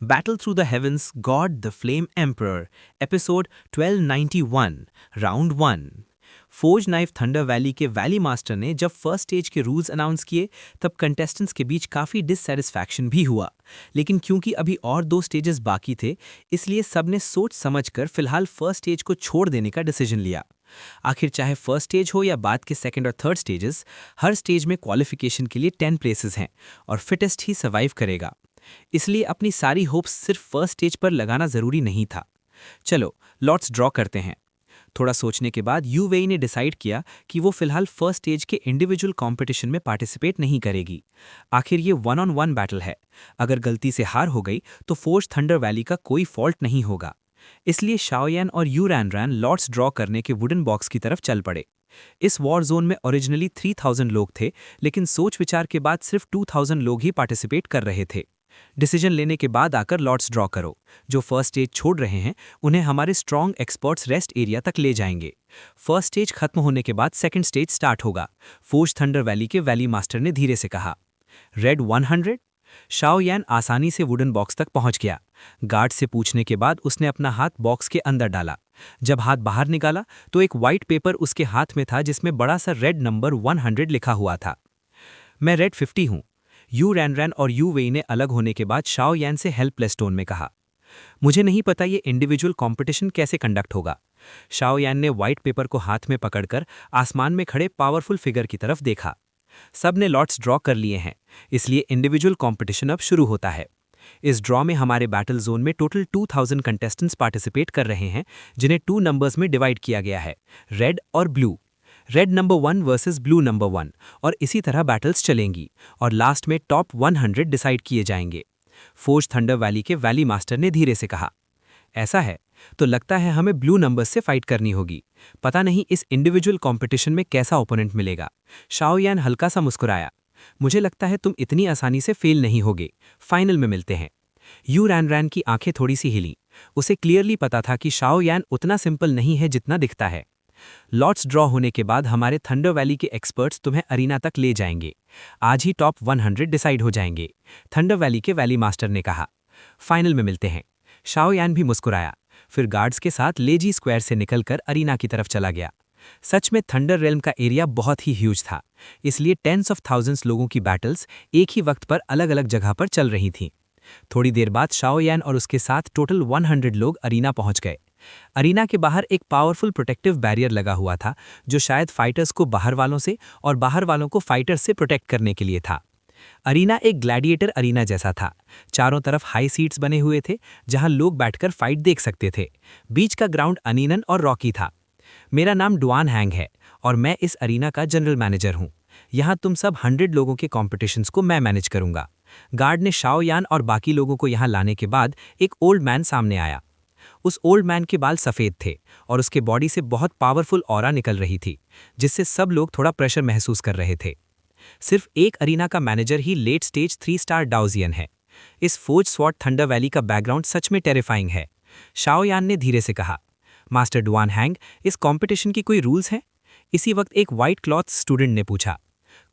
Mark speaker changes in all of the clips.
Speaker 1: Battle Through the Heavens, God the Flame Emperor, Episode 1291, Round 1। Forge knife thunder valley के valley master ने जब first stage के rules announce किए तब contestants के बीच काफ़ी डिससेटिस्फैक्शन भी हुआ। लेकिन क्योंकि अभी और 2 स्टेजेस बाकी थे, इसलिए सबने सोच समझकर फिलहाल फर्स्ट स्टेज को छोड़ देने का डिसीजन लिया। आखिर चाहे फर्स्ट स्टेज हो या बाद के सेकंड और थर्ड स्टेजेस, हर स्टेज में क्वालिफिकेशन के लिए 10 प्लेसेस हैं और फिटेस्ट ही सर्वाइव करेगा। इसलिए अपनी सारी होप्स सिर्फ फर्स्ट स्टेज पर लगाना जरूरी नहीं था। चलो लॉट्स ड्रॉ करते हैं। थोड़ा सोचने के बाद यूवेई ने डिसाइड किया कि वो फिलहाल फर्स्ट स्टेज के इंडिविजुअल कंपटीशन में पार्टिसिपेट नहीं करेगी। आखिर ये 1-on-1 बैटल है। अगर गलती से हार हो गई तो फोर्ज थंडर वैली का कोई फॉल्ट नहीं होगा। इसलिए शाओयान और यू रैन लॉट्स ड्रॉ करने के वुडन बॉक्स की तरफ चल पड़े। इस वॉर जोन में ओरिजिनली 3000 लोग थे, लेकिन सोच विचार के बाद सिर्फ 2000 लोग ही पार्टिसिपेट कर रहे थे। डिसीजन लेने के बाद आकर लॉट्स ड्रॉ करो। जो फर्स्ट स्टेज छोड़ रहे हैं उन्हें हमारे स्ट्रॉन्ग एक्सपर्ट्स रेस्ट एरिया तक ले जाएंगे। फर्स्ट स्टेज खत्म होने के बाद सेकंड स्टेज स्टार्ट होगा, फोर्ज थंडर वैली के वैली मास्टर ने धीरे से कहा। रेड 100। शाओयान आसानी से वुडन बॉक्स तक पहुंच गया। गार्ड से पूछने के बाद उसने अपना हाथ बॉक्स के अंदर डाला। जब हाथ बाहर निकाला तो एक व्हाइट पेपर उसके हाथ में था जिसमें बड़ा सा रेड नंबर 100 लिखा हुआ था। मैं रेड 50 हूं, यू रैन और यू वेई ने अलग होने के बाद शाओयान से हेल्पलेस टोन में कहा। मुझे नहीं पता ये इंडिविजुअल कंपटीशन कैसे कंडक्ट होगा। शाओयान ने व्हाइट पेपर को हाथ में पकड़कर आसमान में खड़े पावरफुल फिगर की तरफ देखा। सब ने लॉट्स ड्रॉ कर लिए हैं, इसलिए इंडिविजुअल कंपटीशन अब शुरू होता है। इस ड्रॉ में हमारे बैटल जोन में टोटल 2000 कंटेस्टेंट्स पार्टिसिपेट कर रहे हैं, जिन्हें 2 नंबर्स में डिवाइड किया गया है, रेड और blue. Red number 1 versus blue number 1, और इसी तरह बैटल्स चलेंगी और लास्ट में टॉप 100 डिसाइड किए जाएंगे। फोर्ज थंडर वैली के वैली मास्टर ने धीरे से कहा। ऐसा है तो लगता है हमें ब्लू नंबर्स से फाइट करनी होगी। पता नहीं इस इंडिविजुअल कंपटीशन में कैसा ओपोनेंट मिलेगा। शाओयान हल्का सा मुस्कुराया। मुझे लगता है तुम इतनी आसानी से फेल नहीं होगे। फाइनल में मिलते हैं। यू रैन की आंखें थोड़ी सी हिली। उसे क्लियरली पता था कि शाओयान उतना सिंपल नहीं है जितना दिखता है। लॉट्स ड्रॉ होने के बाद हमारे थंडर वैली के एक्सपर्ट्स तुम्हें अरीना तक ले जाएंगे। आज ही टॉप 100 डिसाइड हो जाएंगे, थंडर वैली के वैली मास्टर ने कहा। फाइनल में मिलते हैं। शाओयान भी मुस्कुराया, फिर गार्ड्स के साथ लेजी स्क्वायर से निकलकर अरीना की तरफ चला गया। सच में थंडर रेल्म का एरिया बहुत ही ह्यूज था, इसलिए टेंस ऑफ थाउजेंड्स लोगों की बैटल्स एक ही वक्त पर अलग अलग जगह पर चल रही थीं। थोड़ी देर बाद शाओयान और उसके साथ टोटल 100 लोग अरीना पहुंच गए। अरीना के बाहर एक पावरफुल प्रोटेक्टिव बैरियर लगा हुआ था, जो शायद फाइटर्स को बाहर वालों से और बाहर वालों को फाइटर्स से प्रोटेक्ट करने के लिए था। अरीना एक ग्लैडिएटर अरीना जैसा था। चारों तरफ हाई सीट्स बने हुए थे, जहां लोग बैठकर फाइट देख सकते थे। बीच का ग्राउंड अनीनन और रॉकी था। मेरा नाम डुआन हैंग है और मैं इस अरीना का जनरल मैनेजर हूं। यहां तुम सब 100 लोगों के कॉम्पिटिशन्स को मैं मैनेज करूंगा। गार्ड ने शाओयान और बाकी लोगों को यहां लाने के बाद एक ओल्ड मैन सामने आया। उस ओल्ड मैन के बाल सफ़ेद थे और उसके बॉडी से बहुत पावरफुल ऑरा निकल रही थी, जिससे सब लोग थोड़ा प्रेशर महसूस कर रहे थे। सिर्फ एक अरीना का मैनेजर ही लेट स्टेज 3 स्टार डाउजियन है। इस फोर्ज स्वॉर्ड थंडर वैली का बैकग्राउंड सच में टेरिफाइंग है। शाओयान ने धीरे से कहा। मास्टर डुआन हैंग, इस कंपटीशन की कोई रूल्स हैं? इसी वक्त एक वाइट क्लॉथ स्टूडेंट ने पूछा।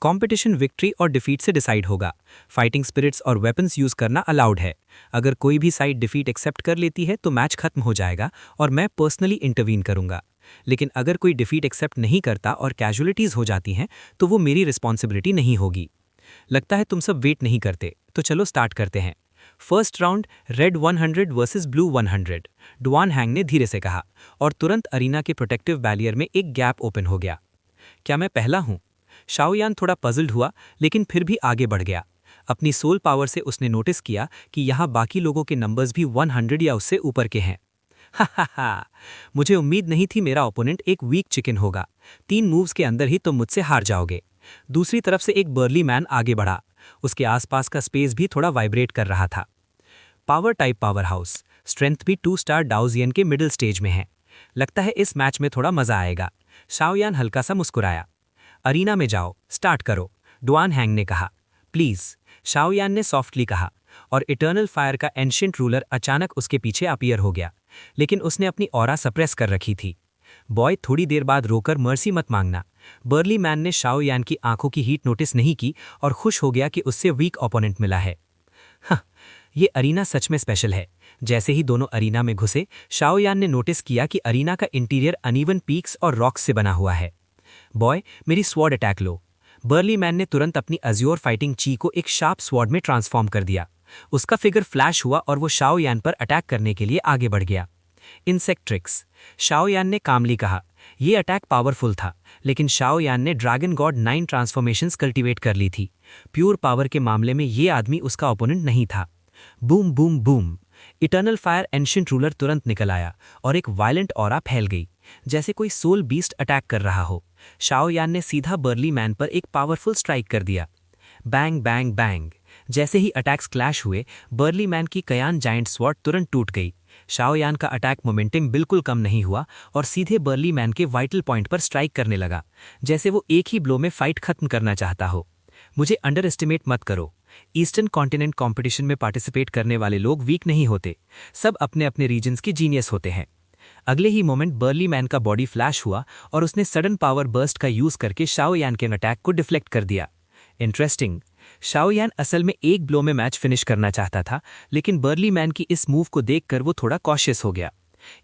Speaker 1: कंपटीशन विक्ट्री और डिफीट से डिसाइड होगा। फाइटिंग स्पिरिट्स और वेपन्स यूज करना अलाउड है। अगर कोई भी साइड डिफीट एक्सेप्ट कर लेती है तो मैच खत्म हो जाएगा और मैं पर्सनली इंटरवीन करूंगा। लेकिन अगर कोई डिफीट एक्सेप्ट नहीं करता और कैजुअलिटीज हो जाती हैं तो वो मेरी रिस्पॉन्सिबिलिटी नहीं होगी। लगता है तुम सब वेट नहीं करते, तो चलो स्टार्ट करते हैं। First round red 100 versus blue 100, Duan Hang ने धीरे से कहा, और तुरंत अरीना के प्रोटेक्टिव बैरियर में एक गैप ओपन हो गया। क्या मैं पहला हूं? शाओयान थोड़ा पजल्ड हुआ, लेकिन फिर भी आगे बढ़ गया। अपनी सोल पावर से उसने नोटिस किया कि यहाँ बाकी लोगों के नंबर्स भी 100 या उससे ऊपर के हैं। हा, मुझे उम्मीद नहीं थी मेरा ओपोनेंट एक वीक चिकन होगा। 3 मूव्स के अंदर ही तुम मुझसे हार जाओगे। दूसरी तरफ से एक बर्ली मैन आगे बढ़ा। उसके आसपास का स्पेस भी थोड़ा वाइब्रेट कर रहा था। Power type power house, strength भी 2 स्टार डाउजियन के मिडिल स्टेज में है। लगता है इस मैच में थोड़ा मजा आएगा। शाओयान हल्का सा मुस्कुराया। अरीना में जाओ, स्टार्ट करो, डुआन हैंग ने कहा। प्लीज, शाओयान ने सॉफ्टली कहा, और इटर्नल फायर का एंशिएंट रूलर अचानक उसके पीछे अपीयर हो गया, लेकिन उसने अपनी ऑरा सप्रेस कर रखी थी। बॉय, थोड़ी देर बाद रोकर मर्सी मत मांगना। बर्ली मैन ने शाओयान की आंखों की हीट नोटिस नहीं की और खुश हो गया कि उससे वीक ओपोनेंट मिला है। ये अरीना सच में स्पेशल है। जैसे ही दोनों अरीना में घुसे, शाओ यान ने नोटिस किया कि अरीना का इंटीरियर अनइवन पीक्स और रॉक्स से बना हुआ है। बॉय, मेरी स्वॉर्ड अटैक लो। बर्ली मैन ने तुरंत अपनी अज्योर फाइटिंग ची को एक शार्प स्वॉर्ड में ट्रांसफॉर्म कर दिया। उसका फिगर फ्लैश हुआ और वो शाओ यान पर अटैक करने के लिए आगे बढ़ गया। Insect tricks. शाओ यान ने कामली कहा। ये अटैक पावरफुल था, लेकिन शाओ यान ने ड्रैगन गॉड 9 ट्रांसफॉर्मेशंस कल्टीवेट कर ली थी। प्योर पावर के मामले में ये आदमी उसका ओपोनेंट नहीं था। Boom boom boom. Eternal fire ancient ruler तुरंत निकल आया और एक वायलेंट ऑरा फैल गई, जैसे कोई सोल बीस्ट अटैक कर रहा हो। शाओ यान ने सीधा बर्ली मैन पर एक पावरफुल स्ट्राइक कर दिया। Bang bang bang. जैसे ही अटैक्स क्लैश हुए, बर्ली मैन की कयान जायंट स्वॉर्ड तुरंत टूट गई। शाओ यान का अटैक मोमेंटम बिल्कुल कम नहीं हुआ और सीधे बर्ली मैन के वाइटल पॉइंट पर स्ट्राइक करने लगा, जैसे वो एक ही ब्लो में फाइट खत्म करना चाहता हो। मुझे अंडर एस्टिमेट मत करो। ईस्टर्न कॉन्टिनेंट कंपटीशन में पार्टिसिपेट करने वाले लोग वीक नहीं होते, सब अपने अपने रीजन्स के जीनियस होते हैं। अगले ही मोमेंट बर्ली मैन का बॉडी फ्लैश हुआ और उसने सडन पावर बर्स्ट का यूज करके शाओ यान के अटैक को डिफ्लेक्ट कर दिया। इंटरेस्टिंग। शाओ यान असल में एक ब्लो में मैच फिनिश करना चाहता था, लेकिन बर्ली मैन की इस मूव को देखकर वो थोड़ा कॉशियस हो गया।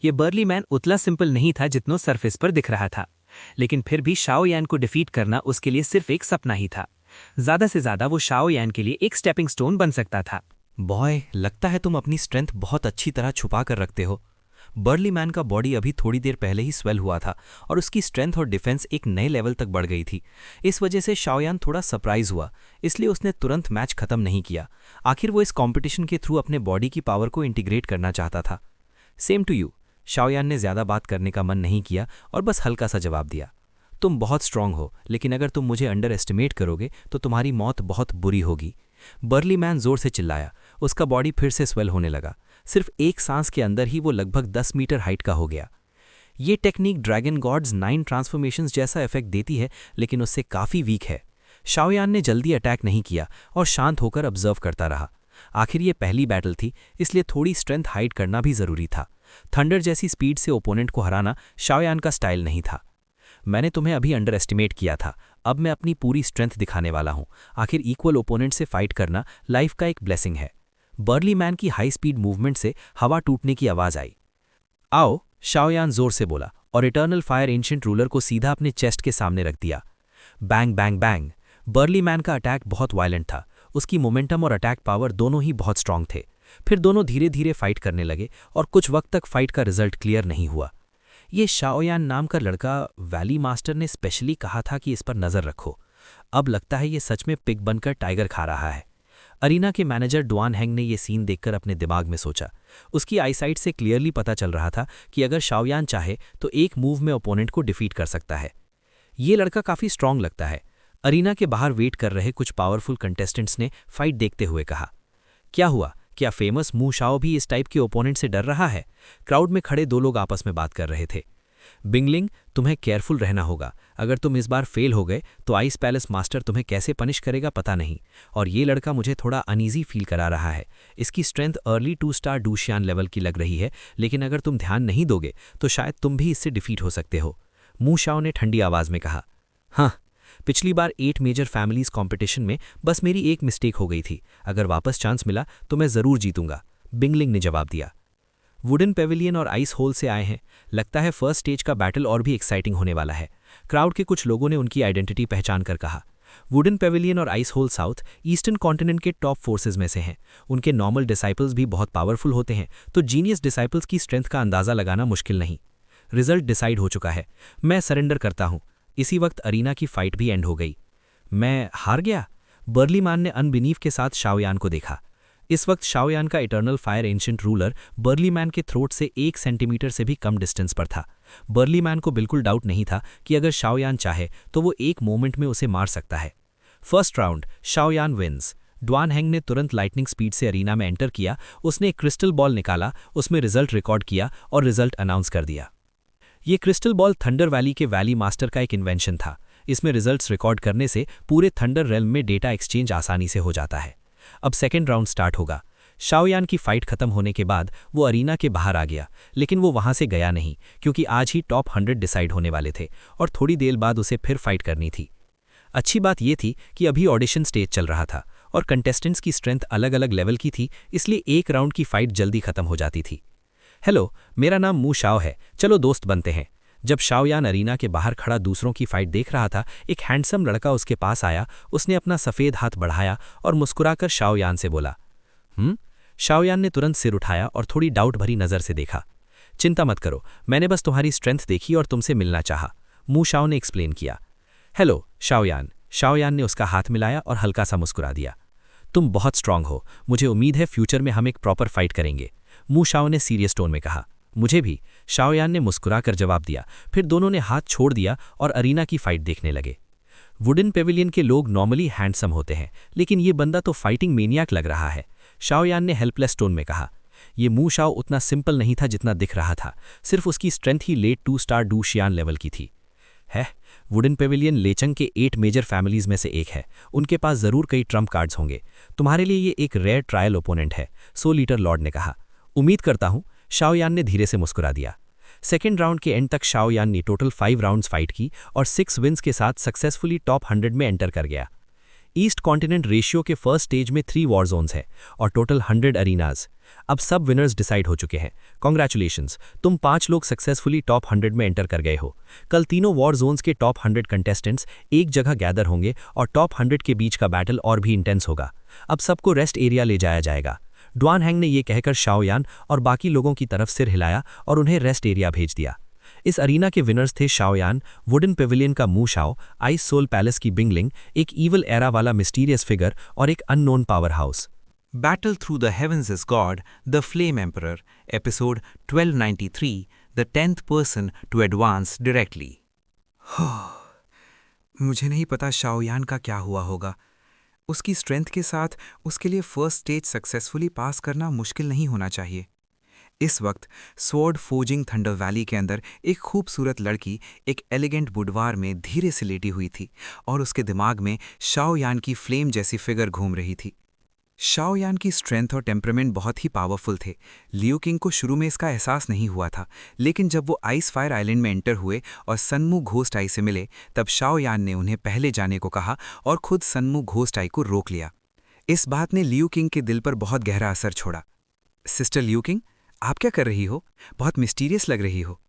Speaker 1: ये बर्ली मैन उतना सिंपल नहीं था जितना सरफेस पर दिख रहा था, लेकिन फिर भी शाओ यान को डिफीट करना उसके लिए सिर्फ एक सपना ही था। ज्यादा से ज्यादा वो शाओ यान के लिए एक स्टेपिंग स्टोन बन सकता था।
Speaker 2: बॉय, लगता है तुम अपनी स्ट्रेंथ बहुत अच्छी तरह छुपा कर रखते हो। बर्ली मैन का बॉडी अभी थोड़ी देर पहले ही स्वेल हुआ था और उसकी स्ट्रेंथ और डिफेंस एक नए लेवल तक बढ़ गई थी। इस वजह से शाओयान थोड़ा सरप्राइज हुआ, इसलिए उसने तुरंत मैच खत्म नहीं किया। आखिर वो इस कंपटीशन के थ्रू अपने बॉडी की पावर को इंटीग्रेट करना चाहता था। Same to you. शाओयान ने ज्यादा बात करने का मन नहीं किया और बस हल्का सा जवाब दिया। तुम बहुत स्ट्रांग हो, लेकिन अगर तुम मुझे अंडर एस्टिमेट करोगे तो तुम्हारी मौत बहुत बुरी होगी। बर्ली मैन जोर से चिल्लाया। उसका बॉडी फिर से स्वेल होने लगा। सिर्फ एक सांस के अंदर ही वो लगभग 10 मीटर हाइट का हो गया। ये टेक्निक ड्रैगन गॉड्स 9 ट्रांसफॉर्मेशंस जैसा इफेक्ट देती है, लेकिन उससे काफ़ी वीक है। शाओयान ने जल्दी अटैक नहीं किया और शांत होकर ऑब्जर्व करता रहा। आखिर ये पहली बैटल थी, इसलिए थोड़ी स्ट्रेंथ हाइड करना भी ज़रूरी था। थंडर जैसी स्पीड से ओपोनेंट को हराना शाओयान का स्टाइल नहीं था। मैंने तुम्हें अभी अंडर एस्टिमेट किया था, अब मैं अपनी पूरी स्ट्रेंथ दिखाने वाला हूं। आखिर इक्वल ओपोनेंट से फाइट करना लाइफ का एक ब्लेसिंग है। बर्ली मैन की हाई स्पीड मूवमेंट से हवा टूटने की आवाज आई। आओ, शाओयान जोर से बोला और इटर्नल फायर एंशिएंट रूलर को सीधा अपने चेस्ट के सामने रख दिया। Bang bang bang. Barley man का अटैक बहुत वायलेंट था। उसकी मोमेंटम और अटैक पावर दोनों ही बहुत स्ट्रांग थे। फिर दोनों धीरे धीरे फाइट करने लगे और कुछ वक्त तक फाइट का रिजल्ट क्लियर नहीं हुआ। ये शाओयान नाम का लड़का वैली मास्टर ने स्पेशली कहा था कि इस पर नज़र रखो। अब लगता है ये सच में पिग बनकर टाइगर खा रहा है। अरीना के मैनेजर डुआन हैंग ने ये सीन देखकर अपने दिमाग में सोचा। उसकी आईसाइट से क्लियरली पता चल रहा था कि अगर शाओयान चाहे तो एक मूव में ओपोनेंट को डिफीट कर सकता है। ये लड़का काफ़ी स्ट्रांग लगता है। अरीना के बाहर वेट कर रहे कुछ पावरफुल कंटेस्टेंट्स ने फाइट देखते हुए कहा। क्या हुआ? क्या फेमस मू शाओ भी इस टाइप के ओपोनेंट से डर रहा है? क्राउड में खड़े दो लोग आपस में बात कर रहे थे। बिंगलिंग, तुम्हें केयरफुल रहना होगा। अगर तुम इस बार फेल हो गए तो आइस पैलेस मास्टर तुम्हें कैसे पनिश करेगा पता नहीं। और ये लड़का मुझे थोड़ा अनईजी फील करा रहा है। इसकी स्ट्रेंथ अर्ली 2 स्टार डूशियान लेवल की लग रही है, लेकिन अगर तुम ध्यान नहीं दोगे तो शायद तुम भी इससे डिफीट हो सकते हो। मू शाओ ने ठंडी आवाज में कहा। हाँ, पिछली बार 8 मेजर फैमिलीज कंपटीशन में बस मेरी एक मिस्टेक हो गई थी। अगर वापस चांस मिला तो मैं ज़रूर जीतूंगा, बिंगलिंग ने जवाब दिया। वुडन पेविलियन और आइस होल से आए हैं। लगता है फर्स्ट स्टेज का बैटल और भी एक्साइटिंग होने वाला है। क्राउड के कुछ लोगों ने उनकी आइडेंटिटी पहचान कर कहा। वुडन पेविलियन और ice hole south eastern continent के टॉप फोर्सेज में से हैं। उनके नॉर्मल डिसाइपल्स भी बहुत पावरफुल होते हैं, तो जीनियस डिसाइपल्स की स्ट्रेंथ का अंदाज़ा लगाना मुश्किल नहीं। रिजल्ट डिसाइड हो चुका है। मैं सरेंडर करता हूँ। इसी वक्त अरीना की फाइट भी एंड हो गई। मैं हार गया? बर्ली मैन ने अनबिलीफ के साथ शाओयान को देखा। इस वक्त शाओयान का eternal fire ancient ruler barley man के थ्रोट से 1 सेंटीमीटर से भी कम डिस्टेंस पर था। बर्ली मैन को बिल्कुल डाउट नहीं था कि अगर शाओयान चाहे तो वो एक मोमेंट में उसे मार सकता है। First round, Shaoyan wins. Duan Hang ने तुरंत लाइटनिंग स्पीड से अरीना में एंटर किया। उसने एक क्रिस्टल बॉल निकाला, उसमें रिजल्ट रिकॉर्ड किया और रिजल्ट अनाउंस कर दिया। ये क्रिस्टल बॉल थंडर वैली के वैली मास्टर का एक इन्वेंशन था। इसमें रिजल्ट्स रिकॉर्ड करने से पूरे थंडर रेल्म में डेटा एक्सचेंज आसानी से हो जाता है। अब सेकेंड राउंड स्टार्ट होगा। शाओयान की फाइट खत्म होने के बाद वो अरीना के बाहर आ गया, लेकिन वो वहां से गया नहीं, क्योंकि आज ही टॉप 100 डिसाइड होने वाले थे और थोड़ी देर बाद उसे फिर फाइट करनी थी। अच्छी बात यह थी कि अभी ऑडिशन स्टेज चल रहा था और कंटेस्टेंट्स की स्ट्रेंथ अलग अलग लेवल की थी, इसलिए एक राउंड की फाइट जल्दी खत्म हो जाती थी। हेलो, मेरा नाम मू शाओ है, चलो दोस्त बनते हैं। जब शाओयान अरीना के बाहर खड़ा दूसरों की फाइट देख रहा था, एक हैंडसम लड़का उसके पास आया। उसने अपना सफ़ेद हाथ बढ़ाया और मुस्कुराकर शाओयान से बोला, शाओयान ने तुरंत सिर उठाया और थोड़ी डाउट भरी नज़र से देखा। चिंता मत करो, मैंने बस तुम्हारी स्ट्रेंथ देखी और तुमसे मिलना चाहा, मू शाओ ने एक्सप्लेन किया। हेलो शाओयान, शाओयान ने उसका हाथ मिलाया और हल्का सा मुस्कुरा दिया। तुम बहुत स्ट्रांग हो, मुझे उम्मीद है फ्यूचर में हम एक प्रॉपर फाइट करेंगे, मू शाओ ने सीरियस टोन में कहा। मुझे भी, शाओयान ने मुस्कुराकर जवाब दिया। फिर दोनों ने हाथ छोड़ दिया और अरीना की फाइट देखने लगे। वुडन पेविलियन के लोग नॉर्मली हैंडसम होते हैं, लेकिन ये बंदा तो फाइटिंग मेनियाक लग रहा है, शाओयान ने हेल्पलेस टोन में कहा। ये मू शाओ उतना सिंपल नहीं था जितना दिख रहा था, सिर्फ उसकी स्ट्रेंथ ही लेट 2 स्टार डू शियान लेवल की थी। है, वुडन पेविलियन लेचंग के 8 मेजर फैमिलीज में से एक है, उनके पास ज़रूर कई ट्रम्प कार्ड्स होंगे। तुम्हारे लिए ये एक रेयर ट्रायल ओपोनेंट है, सो लीटर लॉर्ड ने कहा। उम्मीद करता हूँ, शाओयान ने धीरे से मुस्कुरा दिया। सेकेंड राउंड के एंड तक शाओयान ने टोटल 5 राउंड्स फाइट की और 6 विन्स के साथ सक्सेसफुली टॉप 100 में एंटर कर गया। ईस्ट कॉन्टिनेंट रेशियो के फर्स्ट स्टेज में 3 वॉर जोन्स हैं और टोटल 100 अरीनाज। अब सब विनर्स डिसाइड हो चुके हैं। कॉन्ग्रेचुलेशंस, तुम 5 लोग सक्सेसफुली टॉप 100 में एंटर कर गए हो। कल तीनों वॉर जोन्स के टॉप 100 कंटेस्टेंट्स एक जगह गैदर होंगे और टॉप 100 के बीच का बैटल और भी इंटेंस होगा। अब सबको रेस्ट एरिया ले जाया जाएगा। ड्वान हैंग ने यह कहकर शाओयान और बाकी लोगों की तरफ सिर हिलाया और उन्हें रेस्ट एरिया भेज दिया। इस अरीना के विनर्स थे शाओयान, वुडन पेविलियन का मू शाओ, आइस सोल पैलेस की बिंगलिंग, एक ईवल एरा वाला मिस्टीरियस फिगर और एक unknown power house.
Speaker 1: Battle Through the Heavens is God, The Flame Emperor, Episode 1293, The 10th Person to Advance Directly। मुझे नहीं पता शाओयान का क्या हुआ होगा। उसकी स्ट्रेंथ के साथ उसके लिए फर्स्ट स्टेज सक्सेसफुली पास करना मुश्किल नहीं होना चाहिए। इस वक्त स्वॉर्ड फोजिंग थंडर वैली के अंदर एक खूबसूरत लड़की एक एलिगेंट बुडवार में धीरे से लेटी हुई थी और उसके दिमाग में शाओयान की फ्लेम जैसी फिगर घूम रही थी। शाओयान की स्ट्रेंथ और टेम्परामेंट बहुत ही पावरफुल थे। लियो किंग को शुरू में इसका एहसास नहीं हुआ था, लेकिन जब वो आइस फायर आइलैंड में एंटर हुए और सनमू घोस्ट आई से मिले, तब शाओयान ने उन्हें पहले जाने को कहा और खुद सनमू घोस्ट आई को रोक लिया। इस बात ने लियो किंग के दिल पर बहुत गहरा असर छोड़ा। सिस्टर लियो किंग, आप क्या कर रही हो? बहुत मिस्टीरियस लग रही हो।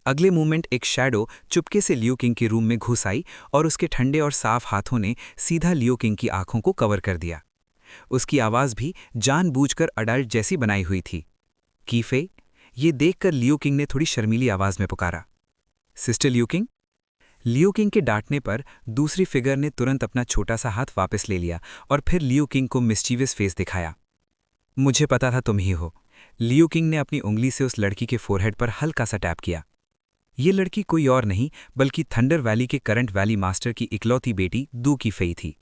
Speaker 1: अगले मोमेंट एक शैडो चुपके से लियो किंग के रूम में घुस आई और उसके ठंडे और साफ हाथों ने सीधा लियो किंग की आंखों को कवर कर दिया। उसकी आवाज़ भी जानबूझकर अडल्ट जैसी बनाई हुई थी। कीफे, ये देखकर लियो किंग ने थोड़ी शर्मीली आवाज़ में पुकारा, सिस्टर लियो किंग। लियो किंग के डांटने पर दूसरी फिगर ने तुरंत अपना छोटा सा हाथ वापस ले लिया और फिर लियो किंग को मिस्चीवियस फेस दिखाया। मुझे पता था तुम ही हो। लियो किंग ने अपनी उंगली से उस लड़की के फोरहेड पर हल्का सा टैप किया। ये लड़की कोई और नहीं बल्कि थंडर वैली के करंट वैली मास्टर की इकलौती बेटी दू कीफेई थी।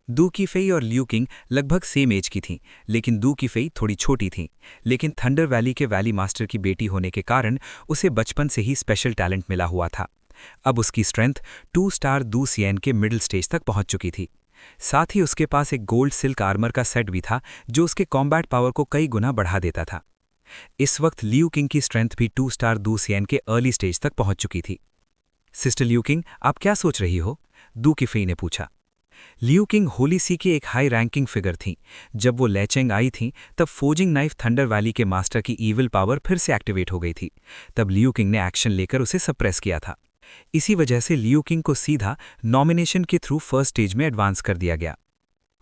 Speaker 1: दू कीफेई और लियो किंग लगभग सेम एज की थीं, लेकिन दू कीफेई थोड़ी छोटी थीं। लेकिन थंडर वैली के वैली मास्टर की बेटी होने के कारण उसे बचपन से ही स्पेशल टैलेंट मिला हुआ था। अब उसकी स्ट्रेंथ 2 स्टार दू सियन के मिडिल स्टेज तक पहुंच चुकी थी। साथ ही उसके पास एक गोल्ड सिल्क आर्मर का सेट भी था जो उसके कॉम्बैट पावर को कई गुना बढ़ा देता था। इस वक्त लियो किंग की स्ट्रेंथ भी 2 स्टार दू सियन के अर्ली स्टेज तक पहुंच चुकी थी। सिस्टर लियो किंग, आप क्या सोच रही हो? दू कीफेई ने पूछा। लियो किंग होली सी की एक हाई रैंकिंग फिगर थी। जब वो लेचेंग आई थी तब फोजिंग नाइफ थंडर वैली के मास्टर की ईविल पावर फिर से एक्टिवेट हो गई थी। तब लियो किंग ने एक्शन लेकर उसे सप्रेस किया था। इसी वजह से लियो किंग को सीधा नॉमिनेशन के थ्रू फर्स्ट स्टेज में एडवांस कर दिया गया।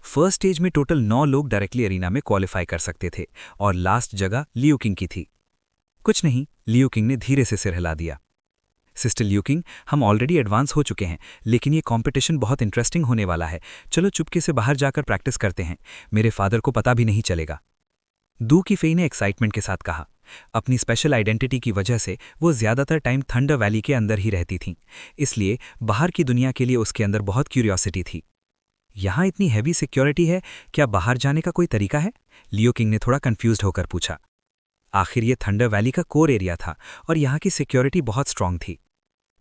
Speaker 1: फर्स्ट स्टेज में टोटल 9 लोग डायरेक्टली अरीना में क्वालिफाई कर सकते थे और लास्ट जगह लियो किंग की थी। कुछ नहीं, लियो किंग ने धीरे से सिर हिला दिया। सिस्टर लियो किंग, हम ऑलरेडी एडवांस हो चुके हैं, लेकिन ये कंपटीशन बहुत इंटरेस्टिंग होने वाला है। चलो चुपके से बाहर जाकर प्रैक्टिस करते हैं, मेरे फादर को पता भी नहीं चलेगा, दू कीफेई ने एक्साइटमेंट के साथ कहा। अपनी स्पेशल आइडेंटिटी की वजह से वो ज़्यादातर टाइम थंडर वैली के अंदर ही रहती थीं, इसलिए बाहर की दुनिया के लिए उसके अंदर बहुत क्यूरियोसिटी थी। यहाँ इतनी हैवी सिक्योरिटी है, क्या बाहर जाने का कोई तरीका है? लियो किंग ने थोड़ा कंफ्यूज्ड होकर पूछा। आखिर ये थंडर वैली का कोर एरिया था और यहाँ की सिक्योरिटी बहुत स्ट्रांग थी।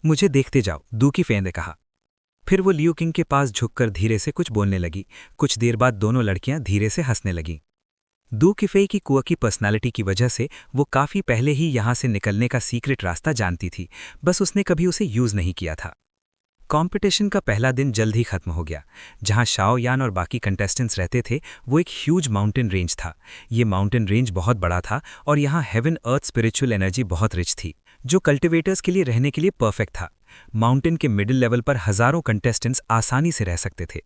Speaker 1: मुझे देखते जाओ, दू कीफेई ने कहा। फिर वो लियो किंग के पास झुककर धीरे से कुछ बोलने लगी। कुछ देर बाद दोनों लड़कियां धीरे से हंसने लगीं। दू कीफेई की कुअकी पर्सनालिटी की वजह से वो काफ़ी पहले ही यहाँ से निकलने का सीक्रेट रास्ता जानती थी, बस उसने कभी उसे यूज़ नहीं किया था।
Speaker 2: कंपटीशन का पहला दिन जल्द ही खत्म हो गया। जहां शाओ यान और बाकी कंटेस्टेंट्स रहते थे वो एक ह्यूज माउंटेन रेंज था। ये माउंटेन रेंज बहुत बड़ा था और यहाँ हेवन अर्थ स्पिरिचुअल एनर्जी बहुत रिच थी, जो कल्टिवेटर्स के लिए रहने के लिए परफेक्ट था। माउंटेन के मिडिल लेवल पर हजारों कंटेस्टेंट्स आसानी से रह सकते थे।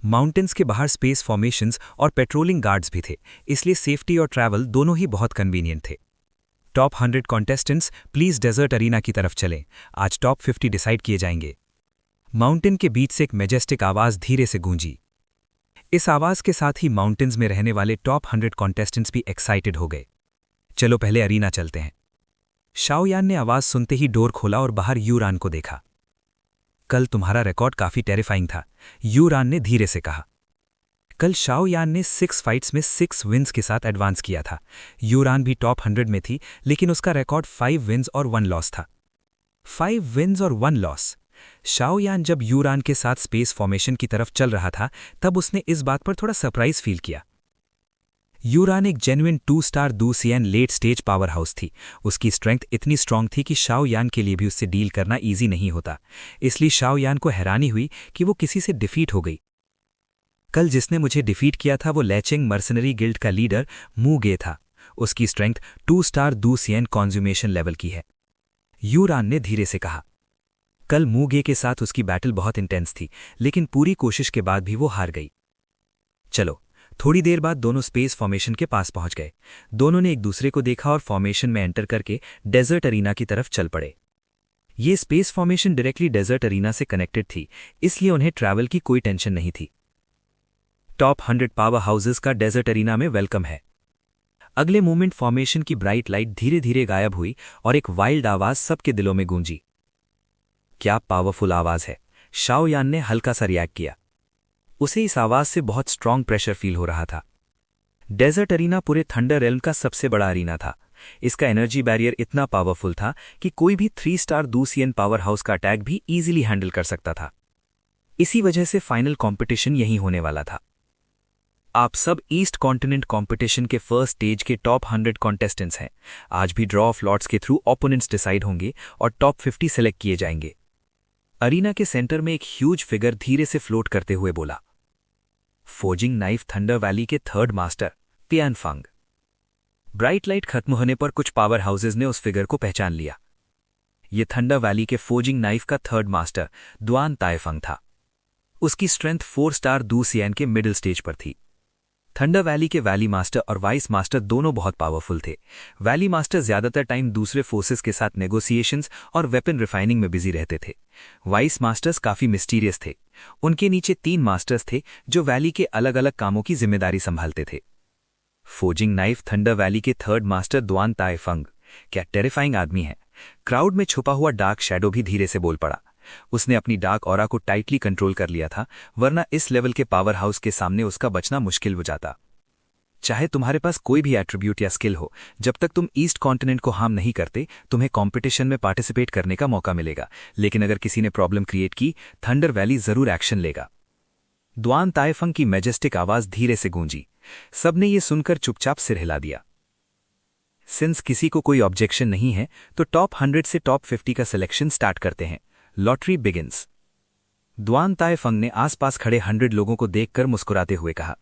Speaker 2: माउंटेन्स के बाहर स्पेस फॉर्मेशंस और पेट्रोलिंग गार्ड्स भी थे, इसलिए सेफ्टी और ट्रैवल दोनों ही बहुत कन्वीनियंट थे। Top 100 contestants please desert arena की तरफ चलें, आज टॉप 50 डिसाइड किए जाएंगे। माउंटेन के बीच से एक मैजेस्टिक आवाज धीरे से गूंजी। इस आवाज के साथ ही माउंटेन्स में रहने वाले टॉप 100 कॉन्टेस्टेंट्स भी एक्साइटेड हो गए। चलो पहले अरीना चलते हैं। शाओयान ने आवाज सुनते ही डोर खोला और बाहर यूरान को देखा। कल तुम्हारा रिकॉर्ड काफी टेरिफाइंग था, यूरान ने धीरे से कहा। कल शाओयान ने 6 फाइट्स में 6 विन्स के साथ एडवांस किया था। यूरान भी टॉप 100 में थी, लेकिन उसका रिकॉर्ड 5 विन्स और 1 लॉस था। 5 विन्स और 1 लॉस। शाओयान जब यूरान के साथ स्पेस फॉर्मेशन की तरफ चल रहा था तब उसने इस बात पर थोड़ा सरप्राइज फील किया। यूरान एक जेन्युइन 2 स्टार डूसियन लेट स्टेज पावर हाउस थी। उसकी स्ट्रेंथ इतनी स्ट्रांग थी कि शाओयान के लिए भी उससे डील करना इजी नहीं होता। इसलिए शाओयान को हैरानी हुई कि वो किसी से डिफीट हो गई। कल जिसने मुझे डिफीट किया था वो लैचिंग मर्सनरी गिल्ड का लीडर मू गे था। उसकी स्ट्रेंथ 2 स्टार डूसियन कॉन्ज्यूमेशन लेवल की है, यूरान ने धीरे से कहा। कल मू गे के साथ उसकी बैटल बहुत इंटेंस थी, लेकिन पूरी कोशिश के बाद भी वो हार गई। चलो, थोड़ी देर बाद दोनों स्पेस फॉर्मेशन के पास पहुंच गए। दोनों ने एक दूसरे को देखा और फॉर्मेशन में एंटर करके डेजर्ट अरीना की तरफ चल पड़े। ये space formation directly desert arena से कनेक्टेड थी, इसलिए उन्हें ट्रैवल की कोई टेंशन नहीं थी। टॉप 100 पावर हाउसेस का डेजर्ट अरीना में वेलकम है। अगले मोमेंट फॉर्मेशन की ब्राइट लाइट धीरे धीरे गायब हुई और एक वाइल्ड आवाज सबके दिलों में गूंजी। क्या पावरफुल आवाज है, शाओयान ने हल्का सा रिएक्ट किया। उसे इस आवाज से बहुत स्ट्रांग प्रेशर फील हो रहा था। डेजर्ट अरीना पूरे थंडर रेल्म का सबसे बड़ा अरीना था। इसका एनर्जी बैरियर इतना पावरफुल था कि कोई भी 3 स्टार डूसियन पावर हाउस का अटैक भी इजीली हैंडल कर सकता था। इसी वजह से फाइनल कंपटीशन यही होने वाला था। आप सब ईस्ट कॉन्टिनेंट कंपटीशन के फर्स्ट स्टेज के टॉप 100 कॉन्टेस्टेंट्स हैं। आज भी ड्रॉ ऑफ लॉट्स के थ्रू ओपोनेंट्स डिसाइड होंगे और टॉप 50 सेलेक्ट किए जाएंगे। अरीना के सेंटर में एक ह्यूज फिगर धीरे से फ्लोट करते हुए बोला, फोर्जिंग नाइफ थंडर वैली के 3rd मास्टर तियानफांग। ब्राइट लाइट खत्म होने पर कुछ पावर हाउसेज ने उस फिगर को पहचान लिया। ये थंडर वैली के फोर्जिंग नाइफ का 3rd मास्टर दुआन ताइफंग था। उसकी स्ट्रेंथ 4 स्टार डूसियन के मिडिल स्टेज पर थी। थंडर वैली के वैली मास्टर और वाइस मास्टर दोनों बहुत पावरफुल थे। वैली मास्टर ज्यादातर टाइम दूसरे फोर्सेस के साथ नेगोशिएशंस और वेपन रिफाइनिंग में बिजी रहते थे। वाइस मास्टर्स काफी मिस्टीरियस थे। उनके नीचे 3 मास्टर्स थे जो वैली के अलग अलग कामों की जिम्मेदारी संभालते थे। फोर्जिंग नाइफ थंडर वैली के 3rd मास्टर दुआन ताइफंग क्या टेरिफाइंग आदमी है। क्राउड में छुपा हुआ डार्क शैडो भी धीरे से बोल पड़ा। उसने अपनी डार्क ऑरा को टाइटली कंट्रोल कर लिया था, वरना इस लेवल के पावर हाउस के सामने उसका बचना मुश्किल हो जाता। चाहे तुम्हारे पास कोई भी एट्रीब्यूट या स्किल हो, जब तक तुम ईस्ट कॉन्टिनेंट को हार्म नहीं करते, तुम्हें कंपटीशन में पार्टिसिपेट करने का मौका मिलेगा। लेकिन अगर किसी ने प्रॉब्लम क्रिएट की, थंडर वैली जरूर एक्शन लेगा। दुआन ताइफंग की मैजेस्टिक आवाज धीरे से गूंजी। सबने ये सुनकर चुपचाप सिर हिला दिया। सिंस किसी को कोई ऑब्जेक्शन नहीं है, तो टॉप 100 से टॉप 50 का सिलेक्शन स्टार्ट करते हैं। Lottery begins. दुआन ताइफंग ने आसपास खड़े 100 लोगों को देखकर मुस्कुराते हुए कहा।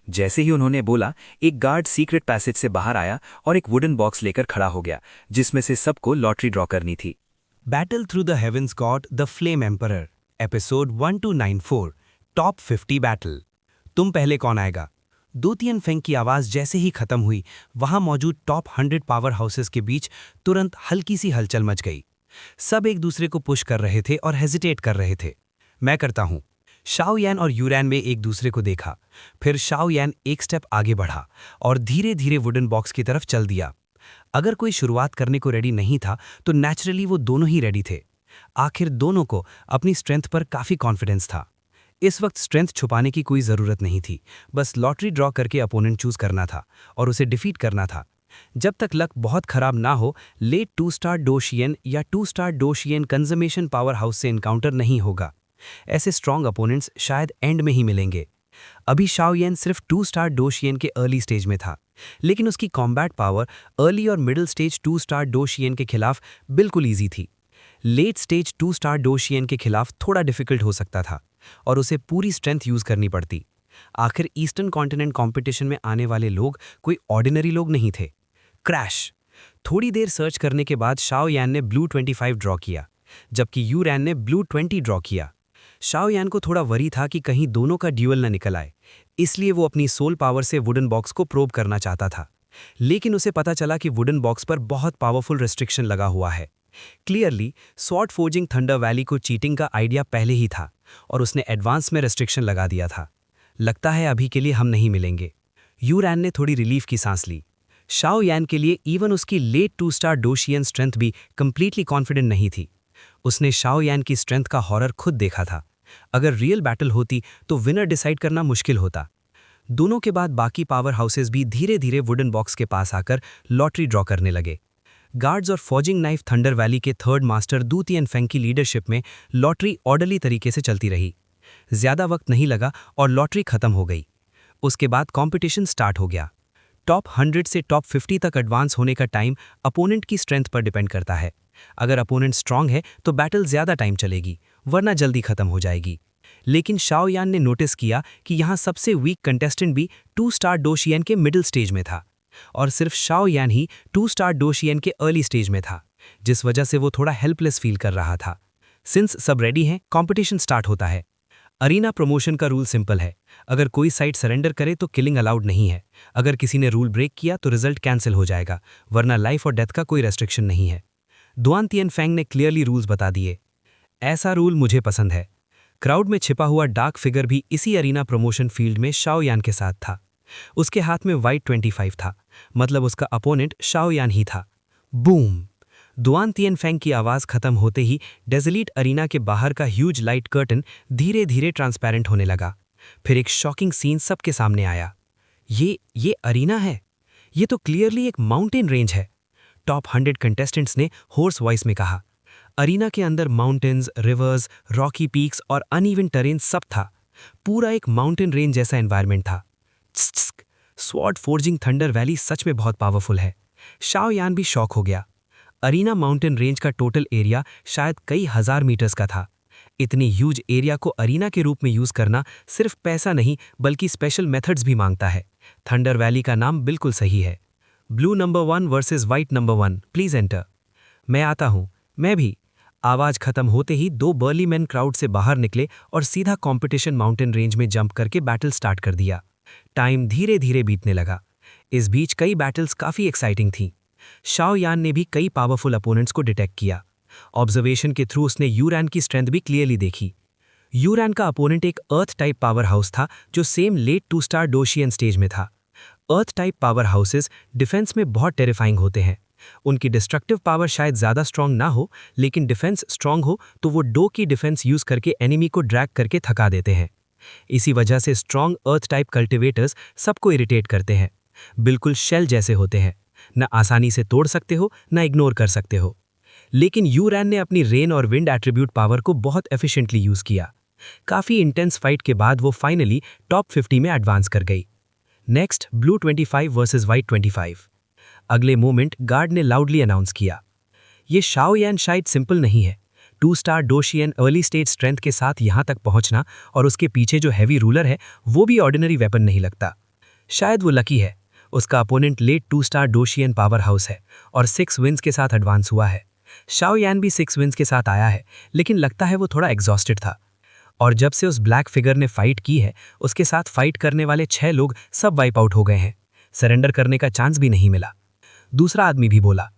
Speaker 2: जैसे ही उन्होंने बोला, एक गार्ड सीक्रेट पैसेज से बाहर आया और एक वुडन बॉक्स लेकर खड़ा हो गया, जिसमें से सबको लॉटरी ड्रॉ करनी थी।
Speaker 1: Battle through the heavens God the flame emperor, episode 1294, top 50 battle. तुम पहले कौन आएगा? दो तियानफेंग की आवाज जैसे ही खत्म हुई, वहां मौजूद टॉप 100 पावर हाउसेस के बीच तुरंत हल्की सी हलचल मच गई। सब एक दूसरे को पुश कर रहे थे और हेजिटेट कर रहे थे। मैं करता हूं। शाओयान और यूरान में एक दूसरे को देखा। फिर शाओयान एक स्टेप आगे बढ़ा और धीरे धीरे वुडन बॉक्स की तरफ चल दिया। अगर कोई शुरुआत करने को रेडी नहीं था तो नेचुरली वो दोनों ही रेडी थे। आखिर दोनों को अपनी स्ट्रेंथ पर काफी कॉन्फिडेंस था। इस वक्त स्ट्रेंथ छुपाने की कोई जरूरत नहीं थी, बस लॉटरी ड्रॉ करके अपोनेंट चूज करना था और उसे डिफीट करना था। जब तक लक बहुत खराब ना हो, लेट 2 स्टार डोशियन या 2 स्टार डोशियन कंजर्मेशन पावर हाउस से एनकाउंटर नहीं होगा। ऐसे स्ट्रॉन्ग अपोनेंट्स शायद एंड में ही मिलेंगे। अभी शाओयान सिर्फ 2 स्टार डोशियन के अर्ली स्टेज में था, लेकिन उसकी कॉम्बैट पावर अर्ली और मिडिल स्टेज 2 स्टार डोशियन के खिलाफ बिल्कुल ईजी थी। लेट स्टेज 2 स्टार डोशियन के खिलाफ थोड़ा डिफिकल्ट हो सकता था और उसे पूरी स्ट्रेंथ यूज करनी पड़ती। आखिर ईस्टर्न कॉन्टिनेंट कंपटीशन में आने वाले लोग कोई ऑर्डिनरी लोग नहीं थे। क्रैश। थोड़ी देर सर्च करने के बाद शाओ यान ने ब्लू 25 ड्रॉ किया, जबकि यू रैन ने ब्लू 20 ड्रॉ किया। शाओ यान को थोड़ा वरी था कि कहीं दोनों का ड्यूअल न निकल आए, इसलिए वो अपनी सोल पावर से वुडन बॉक्स को प्रोब करना चाहता था। लेकिन उसे पता चला कि वुडन बॉक्स पर बहुत पावरफुल रेस्ट्रिक्शन लगा हुआ है। Clearly sword forging thunder valley को चीटिंग का आइडिया पहले ही था और उसने एडवांस में रेस्ट्रिक्शन लगा दिया था। लगता है अभी के लिए हम नहीं मिलेंगे। यू रैन ने थोड़ी रिलीफ की सांस ली। शाओ यान के लिए इवन उसकी लेट 2 स्टार डोशियन स्ट्रेंथ भी कंप्लीटली कॉन्फिडेंट नहीं थी। उसने शाओ यान की स्ट्रेंथ का हॉरर खुद देखा था। अगर रियल बैटल होती तो विनर डिसाइड करना मुश्किल होता। दोनों के बाद बाकी पावर हाउसेस भी धीरे धीरे वुडन बॉक्स के पास आकर लॉटरी ड्रॉ करने लगे। गार्ड्स और फॉर्जिंग नाइफ थंडर वैली के थर्ड मास्टर दू तिएन फेंग की लीडरशिप में लॉटरी ऑर्डरली तरीके से चलती रही। ज्यादा वक्त नहीं लगा और लॉटरी खत्म हो गई। उसके बाद कंपटीशन स्टार्ट हो गया। टॉप 100 से टॉप 50 तक एडवांस होने का टाइम अपोनेंट की स्ट्रेंथ पर डिपेंड करता है। अगर अपोनेंट स्ट्रांग है तो बैटल ज्यादा टाइम चलेगी, वरना जल्दी खत्म हो जाएगी। लेकिन शाओ यान ने नोटिस किया कि यहाँ सबसे वीक कंटेस्टेंट भी 2 स्टार डोशियन के मिडिल स्टेज में था और सिर्फ शाओ यान ही 2 स्टार डोशियन के अर्ली स्टेज में था, जिस वजह से वो थोड़ा हेल्पलेस फील कर रहा था। सिंस सब रेडी हैं, कंपटीशन स्टार्ट होता है। अरीना प्रमोशन का रूल सिंपल है, अगर कोई साइड सरेंडर करे तो किलिंग अलाउड नहीं है। अगर किसी ने रूल ब्रेक किया तो रिजल्ट कैंसिल हो जाएगा, वरना लाइफ और डेथ का कोई रेस्ट्रिक्शन नहीं है। दुआन तिएन फेंग ने क्लियरली रूल्स बता दिए। ऐसा रूल मुझे पसंद है। क्राउड में छिपा हुआ डार्क फिगर भी इसी अरीना प्रमोशन फील्ड में शाओ यान के साथ था। उसके हाथ में वाइट 25 था, मतलब उसका अपोनेंट शाओ यान ही था। बूम। दुआन तिएन फेंग की आवाज खत्म होते ही डेजलीट अरीना के बाहर का ह्यूज लाइट कर्टन धीरे धीरे ट्रांसपेरेंट होने लगा। फिर एक शॉकिंग सीन सबके सामने आया। ये अरीना है। ये तो क्लियरली एक माउंटेन रेंज है। टॉप 100 कंटेस्टेंट्स ने होर्स वॉइस में कहा। अरीना के अंदर माउंटेन्स, रिवर्स, रॉकी पीक्स और अनइवन टेरेन सब था। पूरा एक माउंटेन रेंज जैसा एनवायरनमेंट था। स्वॉर्ड फोर्जिंग थंडर वैली सच में बहुत पावरफुल है। शाओ यान भी शॉक हो गया। अरीना माउंटेन रेंज का टोटल एरिया शायद कई हजार मीटर्स का था। इतनी ह्यूज एरिया को अरीना के रूप में यूज करना सिर्फ पैसा नहीं बल्कि स्पेशल मेथड्स भी मांगता है। थंडर वैली का नाम बिल्कुल सही है। Blue number 1 versus white number 1, please enter. मैं आता हूं। मैं भी। आवाज खत्म होते ही 2 बर्ली मैन क्राउड से बाहर निकले और सीधा कंपटीशन माउंटेन रेंज में जंप करके बैटल स्टार्ट कर दिया। टाइम धीरे धीरे बीतने लगा। इस बीच कई बैटल्स काफी एक्साइटिंग थी। शाओ यान ने भी कई पावरफुल अपोनेंट्स को डिटेक्ट किया। ऑब्जर्वेशन के थ्रू उसने यू रैन की स्ट्रेंथ भी क्लियरली देखी। यू रैन का अपोनेंट एक अर्थ टाइप पावर हाउस था जो सेम लेट 2 स्टार डोशियन स्टेज में था। अर्थ टाइप पावर हाउसेस डिफेंस में बहुत टेरिफाइंग होते हैं। उनकी डिस्ट्रक्टिव पावर शायद ज्यादा स्ट्रांग ना हो, लेकिन डिफेंस स्ट्रांग हो तो वो डो की डिफेंस यूज करके एनिमी को ड्रैग करके थका देते हैं। इसी वजह से स्ट्रांग अर्थ टाइप कल्टिवेटर्स सबको इरिटेट करते हैं। बिल्कुल शेल जैसे होते हैं, न आसानी से तोड़ सकते हो न इग्नोर कर सकते हो। लेकिन यू रैन ने अपनी रेन और विंड एट्रीब्यूट पावर को बहुत एफिशिएंटली यूज किया। काफी इंटेंस फाइट के बाद वो फाइनली टॉप 50 में एडवांस कर गई। Next blue 25 versus white 25। अगले मोमेंट गार्ड ने लाउडली अनाउंस किया। ये शाओ यान शायद सिंपल नहीं है। 2 स्टार डोशियन अर्ली स्टेज स्ट्रेंथ के साथ यहां तक पहुंचना और उसके पीछे जो हैवी रूलर है वो भी ऑर्डिनरी वेपन नहीं लगता। शायद वो लकी है। उसका अपोनेंट लेट 2 स्टार डोशियन पावर हाउस है और 6 विन्स के साथ एडवांस हुआ है। शाओ यान भी 6 विन्स के साथ आया है, लेकिन लगता है वो थोड़ा एग्जॉस्टेड था। और जब से उस ब्लैक फिगर ने फाइट की है, उसके साथ फाइट करने वाले 6 लोग सब वाइप आउट हो गए हैं। सरेंडर करने का चांस भी नहीं मिला। दूसरा आदमी भी बोला।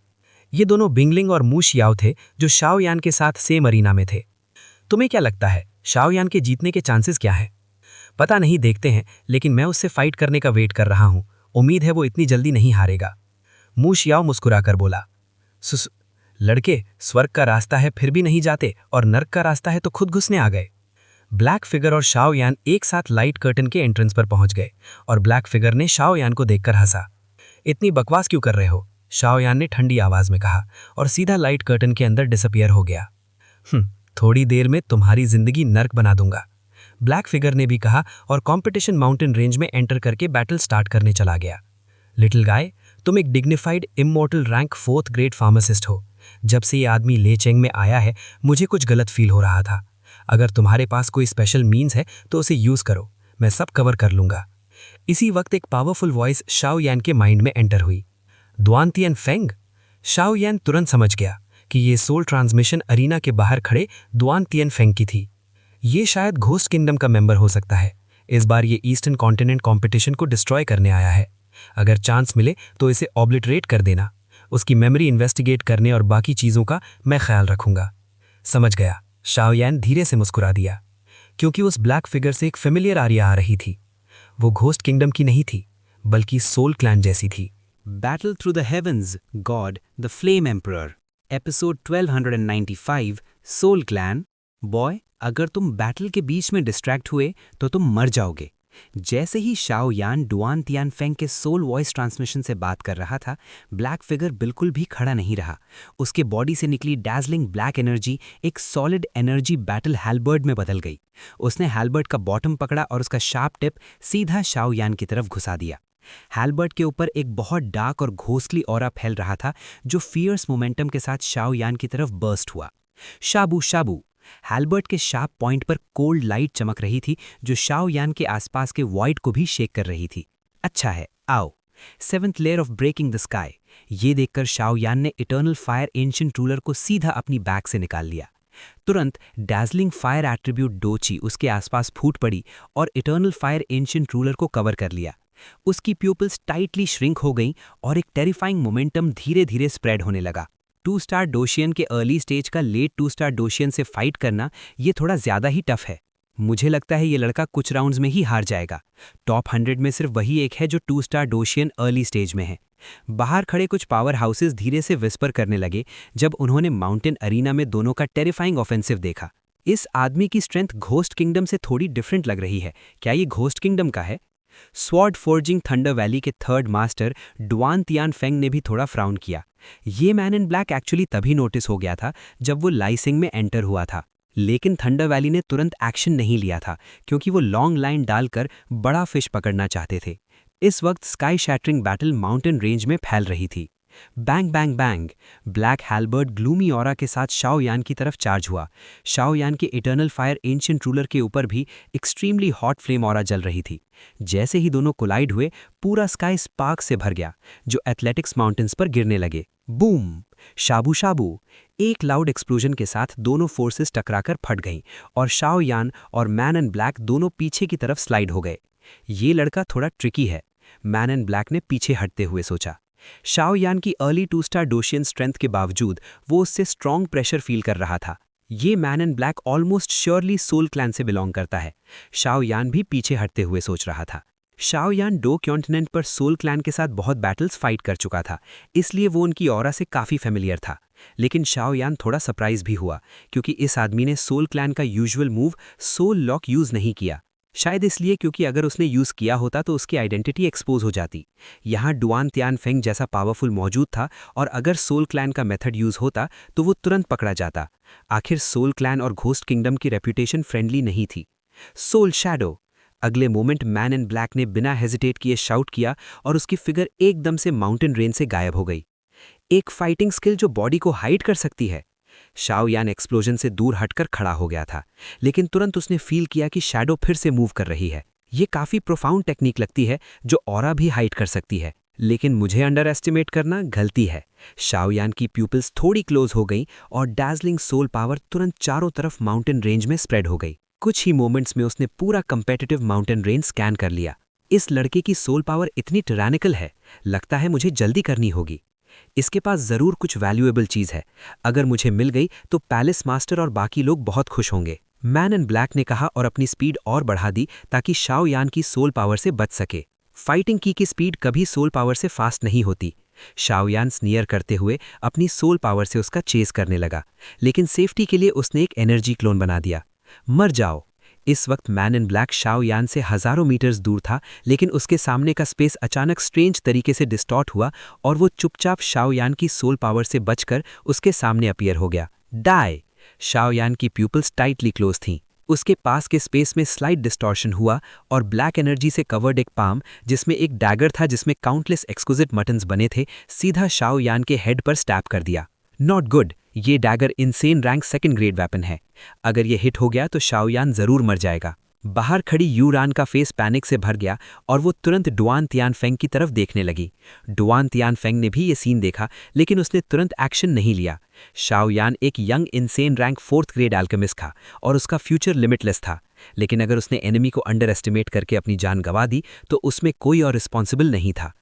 Speaker 1: ये दोनों बिंगलिंग और मू शियाओ थे जो शाओ यान के साथ सेम अरीना में थे। तुम्हें क्या लगता है शाओ यान के जीतने के चांसेस क्या हैं? पता नहीं, देखते हैं, लेकिन मैं उससे फाइट करने का वेट कर रहा हूं। उम्मीद है वो इतनी जल्दी नहीं हारेगा। मू शियाओ मुस्कुराकर बोला। लड़के, स्वर्ग का रास्ता है फिर भी नहीं जाते और नर्क का रास्ता है तो खुद घुसने आ गए। ब्लैक फिगर और शाओ यान एक साथ लाइट कर्टन के एंट्रेंस पर पहुंच गए और ब्लैक फिगर ने शाओ यान को देखकर हंसा। इतनी बकवास क्यों कर रहे हो? शाओ यान ने ठंडी आवाज में कहा और सीधा लाइट कर्टन के अंदर डिसअपियर हो गया। थोड़ी देर में तुम्हारी जिंदगी नर्क बना दूंगा, ब्लैक फिगर ने भी कहा और कंपटीशन माउंटेन रेंज में एंटर करके बैटल स्टार्ट करने चला गया। लिटिल गाय, तुम एक dignified immortal rank 4th grade pharmacist हो,
Speaker 3: जब से ये आदमी ले चेंग में आया है मुझे कुछ गलत फील हो रहा था। अगर तुम्हारे पास कोई स्पेशल मीन्स है तो उसे यूज करो, मैं सब कवर कर लूंगा। इसी वक्त एक पावरफुल वॉइस शाओ यान के माइंड में एंटर हुई। दुआन तियन फेंग। शाओ यान तुरंत समझ गया कि ये सोल ट्रांसमिशन अरीना के बाहर खड़े दुआन तियन फेंग की थी। ये शायद घोस्ट किंगडम का मेंबर हो सकता है। इस बार ये ईस्टर्न कॉन्टिनेंट कंपटीशन को डिस्ट्रॉय करने आया है। अगर चांस मिले तो इसे ऑब्लिटरेट कर देना। उसकी मेमोरी इन्वेस्टिगेट करने और बाकी चीजों का मैं ख्याल रखूंगा। समझ गया। शाओ यान धीरे से मुस्कुरा दिया, क्योंकि उस ब्लैक फिगर से एक फेमिलियर आरिया आ रही थी। वो घोस्ट किंगडम की नहीं थी, बल्कि सोल क्लैन जैसी थी।
Speaker 1: Battle Through the Heavens, God, the Flame Emperor, episode 1295, soul clan. Boy, अगर तुम बैटल के बीच में डिस्ट्रैक्ट हुए तो तुम मर जाओगे। जैसे ही शाओ यान डुआन तियान फेंग के सोल वॉइस ट्रांसमिशन से बात कर रहा था, ब्लैक फिगर बिल्कुल भी खड़ा नहीं रहा। उसके बॉडी से निकली डैजलिंग ब्लैक एनर्जी एक सॉलिड एनर्जी बैटल हैलबर्ड में बदल गई। उसने हैलबर्ड का बॉटम पकड़ा और उसका शार्प टिप सीधा शाओ यान की तरफ घुसा दिया। हैलबर्ड के ऊपर एक बहुत डार्क और घोस्टली ऑरा फैल रहा था, जो फियर्स मोमेंटम के साथ शाओ यान की तरफ बर्स्ट हुआ। शाबू शाबू। हैलबर्ड के शार्प पॉइंट पर कोल्ड लाइट चमक रही थी, जो शाओ यान के आसपास के वॉइड को भी शेक कर रही थी। अच्छा है, आओ। 7th layer of breaking the sky. ये देखकर शाओ यान ने इटर्नल फायर एंशिएंट रूलर को सीधा अपनी बैग से निकाल लिया। तुरंत डैजलिंग फायर एट्रीब्यूट डोची उसके आसपास फूट पड़ी और इटर्नल फायर एंशिएंट रूलर को कवर कर लिया। उसकी प्यूपिल्स टाइटली श्रिंक हो गईं और एक टेरिफाइंग मोमेंटम धीरे धीरे स्प्रेड होने लगा। 2 स्टार डोशियन के अर्ली स्टेज का लेट 2 स्टार डोशियन से फाइट करना ये थोड़ा ज्यादा ही टफ है। मुझे लगता है ये लड़का कुछ राउंड्स में ही हार जाएगा। टॉप 100 में सिर्फ वही एक है जो 2 स्टार डोशियन अर्ली स्टेज में है। बाहर खड़े कुछ पावर हाउसेस धीरे से विस्पर करने लगे जब उन्होंने माउंटेन अरीना में दोनों का टेरिफाइंग ऑफेंसिव देखा। इस आदमी की स्ट्रेंथ घोस्ट किंगडम से थोड़ी डिफरेंट लग रही है। क्या ये घोस्ट किंगडम का है? स्वॉर्ड फोर्जिंग थंडर वैली के 3rd master Duan Tian Feng ने भी थोड़ा फ्राउन किया। ये मैन इन ब्लैक एक्चुअली तभी नोटिस हो गया था जब वो लाइसिंग में एंटर हुआ था, लेकिन थंडर वैली ने तुरंत एक्शन नहीं लिया था, क्योंकि वो लॉन्ग लाइन डालकर बड़ा फिश पकड़ना चाहते थे। इस वक्त sky shattering battle mountain range में फैल रही थी। Bang bang bang. Black halberd gloomy aura के साथ शाओ यान की तरफ चार्ज हुआ। शाओ यान के इटर्नल फायर एंशिएंट रूलर के ऊपर भी एक्सट्रीमली हॉट फ्लेम ऑरा जल रही थी। जैसे ही दोनों कोलाइड हुए, पूरा स्काई स्पार्क से भर गया, जो एथलेटिक्स माउंटेन्स पर गिरने लगे। बूम! शाबू शाबू। एक लाउड एक्सप्लोजन के साथ दोनों फोर्सेस टकराकर फट गईं और शाओ यान और मैन इन ब्लैक दोनों पीछे की तरफ स्लाइड हो गए। ये लड़का थोड़ा ट्रिकी है, मैन इन ब्लैक ने पीछे हटते हुए सोचा। शाओ यान की अर्ली 2 स्टार डोशियन स्ट्रेंथ के बावजूद वो उससे स्ट्रॉन्ग प्रेशर फील कर रहा था। ये man in black almost surely soul clan से बिलोंग करता है। शाओ यान भी पीछे हटते हुए सोच रहा था। शाओ यान 2 कॉन्टिनेंट पर सोल क्लैन के साथ बहुत बैटल्स फाइट कर चुका था, इसलिए वो उनकी ऑरा से काफ़ी फेमिलियर था। लेकिन शाओ यान थोड़ा सरप्राइज भी हुआ, क्योंकि इस आदमी ने सोल क्लैन का usual move soul lock use नहीं किया। शायद इसलिए क्योंकि अगर उसने यूज़ किया होता तो उसकी आइडेंटिटी एक्सपोज हो जाती। यहाँ डुआन तियान फेंग जैसा पावरफुल मौजूद था, और अगर सोल क्लैन का मेथड यूज़ होता तो वो तुरंत पकड़ा जाता। आखिर सोल क्लैन और घोस्ट किंगडम की रेप्यूटेशन फ्रेंडली नहीं थी। Soul shadow. अगले मोमेंट मैन इन ब्लैक ने बिना हेजिटेट किए शाउट किया और उसकी फिगर एकदम से माउंटेन रेंज से गायब हो गई। एक फाइटिंग स्किल जो बॉडी को हाइड कर सकती है। शाओ यान एक्सप्लोजन से दूर हटकर खड़ा हो गया था, लेकिन तुरंत उसने फील किया कि शैडो फिर से मूव कर रही है। ये काफ़ी प्रोफाउंड टेक्निक लगती है जो ऑरा भी हाइड कर सकती है, लेकिन मुझे अंडर एस्टिमेट करना गलती है। शाओ यान की प्यूपिल्स थोड़ी क्लोज हो गई और डैजलिंग सोल पावर तुरंत चारों तरफ माउंटेन रेंज में स्प्रेड हो गई। कुछ ही मोमेंट्स में उसने पूरा कंपेटिटिव माउंटेन रेंज स्कैन कर लिया। इस लड़के की सोल पावर इतनी टिरानिकल है, लगता है मुझे जल्दी करनी होगी। इसके पास जरूर कुछ वैल्यूएबल चीज है। अगर मुझे मिल गई तो पैलेस मास्टर और बाकी लोग बहुत खुश होंगे, मैन इन ब्लैक ने कहा और अपनी स्पीड और बढ़ा दी ताकि शाओ यान की सोल पावर से बच सके। फाइटिंग की स्पीड कभी सोल पावर से फास्ट नहीं होती। शाओ यान स्नियर करते हुए अपनी सोल पावर से उसका चेस करने लगा, लेकिन सेफ्टी के लिए उसने एक एनर्जी क्लोन बना दिया। मर जाओ। इस वक्त मैन इन ब्लैक शाओ यान से हजारों मीटर्स दूर था, लेकिन उसके सामने का स्पेस अचानक स्ट्रेंज तरीके से डिस्टॉर्ट हुआ और वो चुपचाप शाओ यान की सोल पावर से बचकर उसके सामने अपीयर हो गया। डाई। शाओ यान की प्यूपिल्स टाइटली क्लोज थीं। उसके पास के स्पेस में स्लाइट डिस्टॉर्शन हुआ और ब्लैक एनर्जी से कवर्ड एक पाम, जिसमें एक डैगर था जिसमें काउंटलेस एक्सक्विजिट मटन्स बने थे, सीधा शाओ यान के हेड पर स्टैप कर दिया।
Speaker 3: Not good. ये dagger insane rank second grade weapon है। अगर ये हिट हो गया तो शाओयान जरूर मर जाएगा। बाहर खड़ी यूरान का फेस पैनिक से भर गया और वो तुरंत डुआन तियानफेंग की तरफ देखने लगी। डुआन तियानफेंग ने भी ये सीन देखा, लेकिन उसने तुरंत एक्शन नहीं लिया। शाओयान एक young insane rank 4th grade alchemist था और उसका फ्यूचर लिमिटलेस था, लेकिन अगर उसने एनिमी को अंडर एस्टिमेट करके अपनी जान गंवा दी तो उसमें कोई और रिस्पॉन्सिबल नहीं था।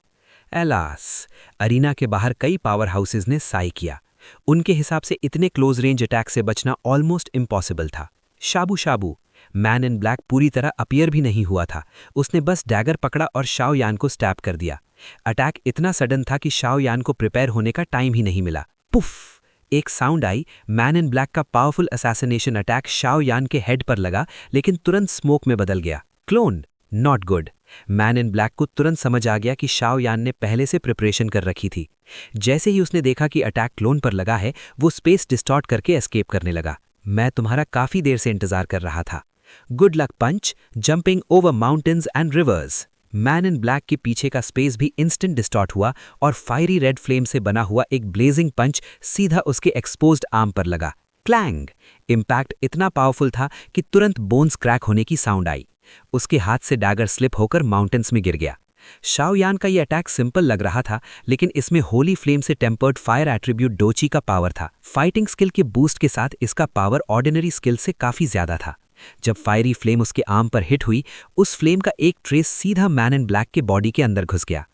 Speaker 3: एलास, अरीना के बाहर कई पावर हाउसेज ने साई किया। उनके हिसाब से इतने क्लोज रेंज अटैक से बचना ऑलमोस्ट इम्पॉसिबल था। शाबू शाबू, मैन इन ब्लैक पूरी तरह अपीयर भी नहीं हुआ था। उसने बस डैगर पकड़ा और शाओयान को स्टैब कर दिया। अटैक इतना सडन था कि शाओयान को प्रिपेयर होने का टाइम ही नहीं मिला। पुफ, एक sound I. Man in black का पावरफुल असैसिनेशन अटैक शाओयान के हेड पर लगा, लेकिन तुरंत स्मोक में बदल गया। Clone, not good. Man in black को तुरंत समझ आ गया कि शाओयान ने पहले से प्रिपरेशन कर रखी थी। जैसे ही उसने देखा कि अटैक क्लोन पर लगा है, वो स्पेस डिस्टॉर्ट करके एस्केप करने लगा। मैं तुम्हारा काफी देर से इंतजार कर रहा था। Good luck punch, jumping over mountains and rivers. Man in black के पीछे का स्पेस भी इंस्टेंट डिस्टॉर्ट हुआ और फायरी रेड फ्लेम से बना हुआ एक ब्लेजिंग पंच सीधा उसके एक्सपोज्ड आर्म पर लगा। क्लैंग! इम्पैक्ट इतना पावरफुल था कि तुरंत बोन्स क्रैक होने की साउंड आई। उसके हाथ से डैगर स्लिप होकर माउंटेन्स में गिर गया। शाओयान का यह अटैक सिंपल लग रहा था, लेकिन इसमें होली फ्लेम से टेम्पर्ड फायर एट्रीब्यूट डोची का पावर था। फाइटिंग स्किल के बूस्ट के साथ इसका पावर ऑर्डिनरी स्किल से काफी ज्यादा था। जब फायरी फ्लेम उसके आर्म पर हिट हुई, उस फ्लेम का एक ट्रेस सीधा मैन इन ब्लैक के बॉडी के अंदर घुस गया।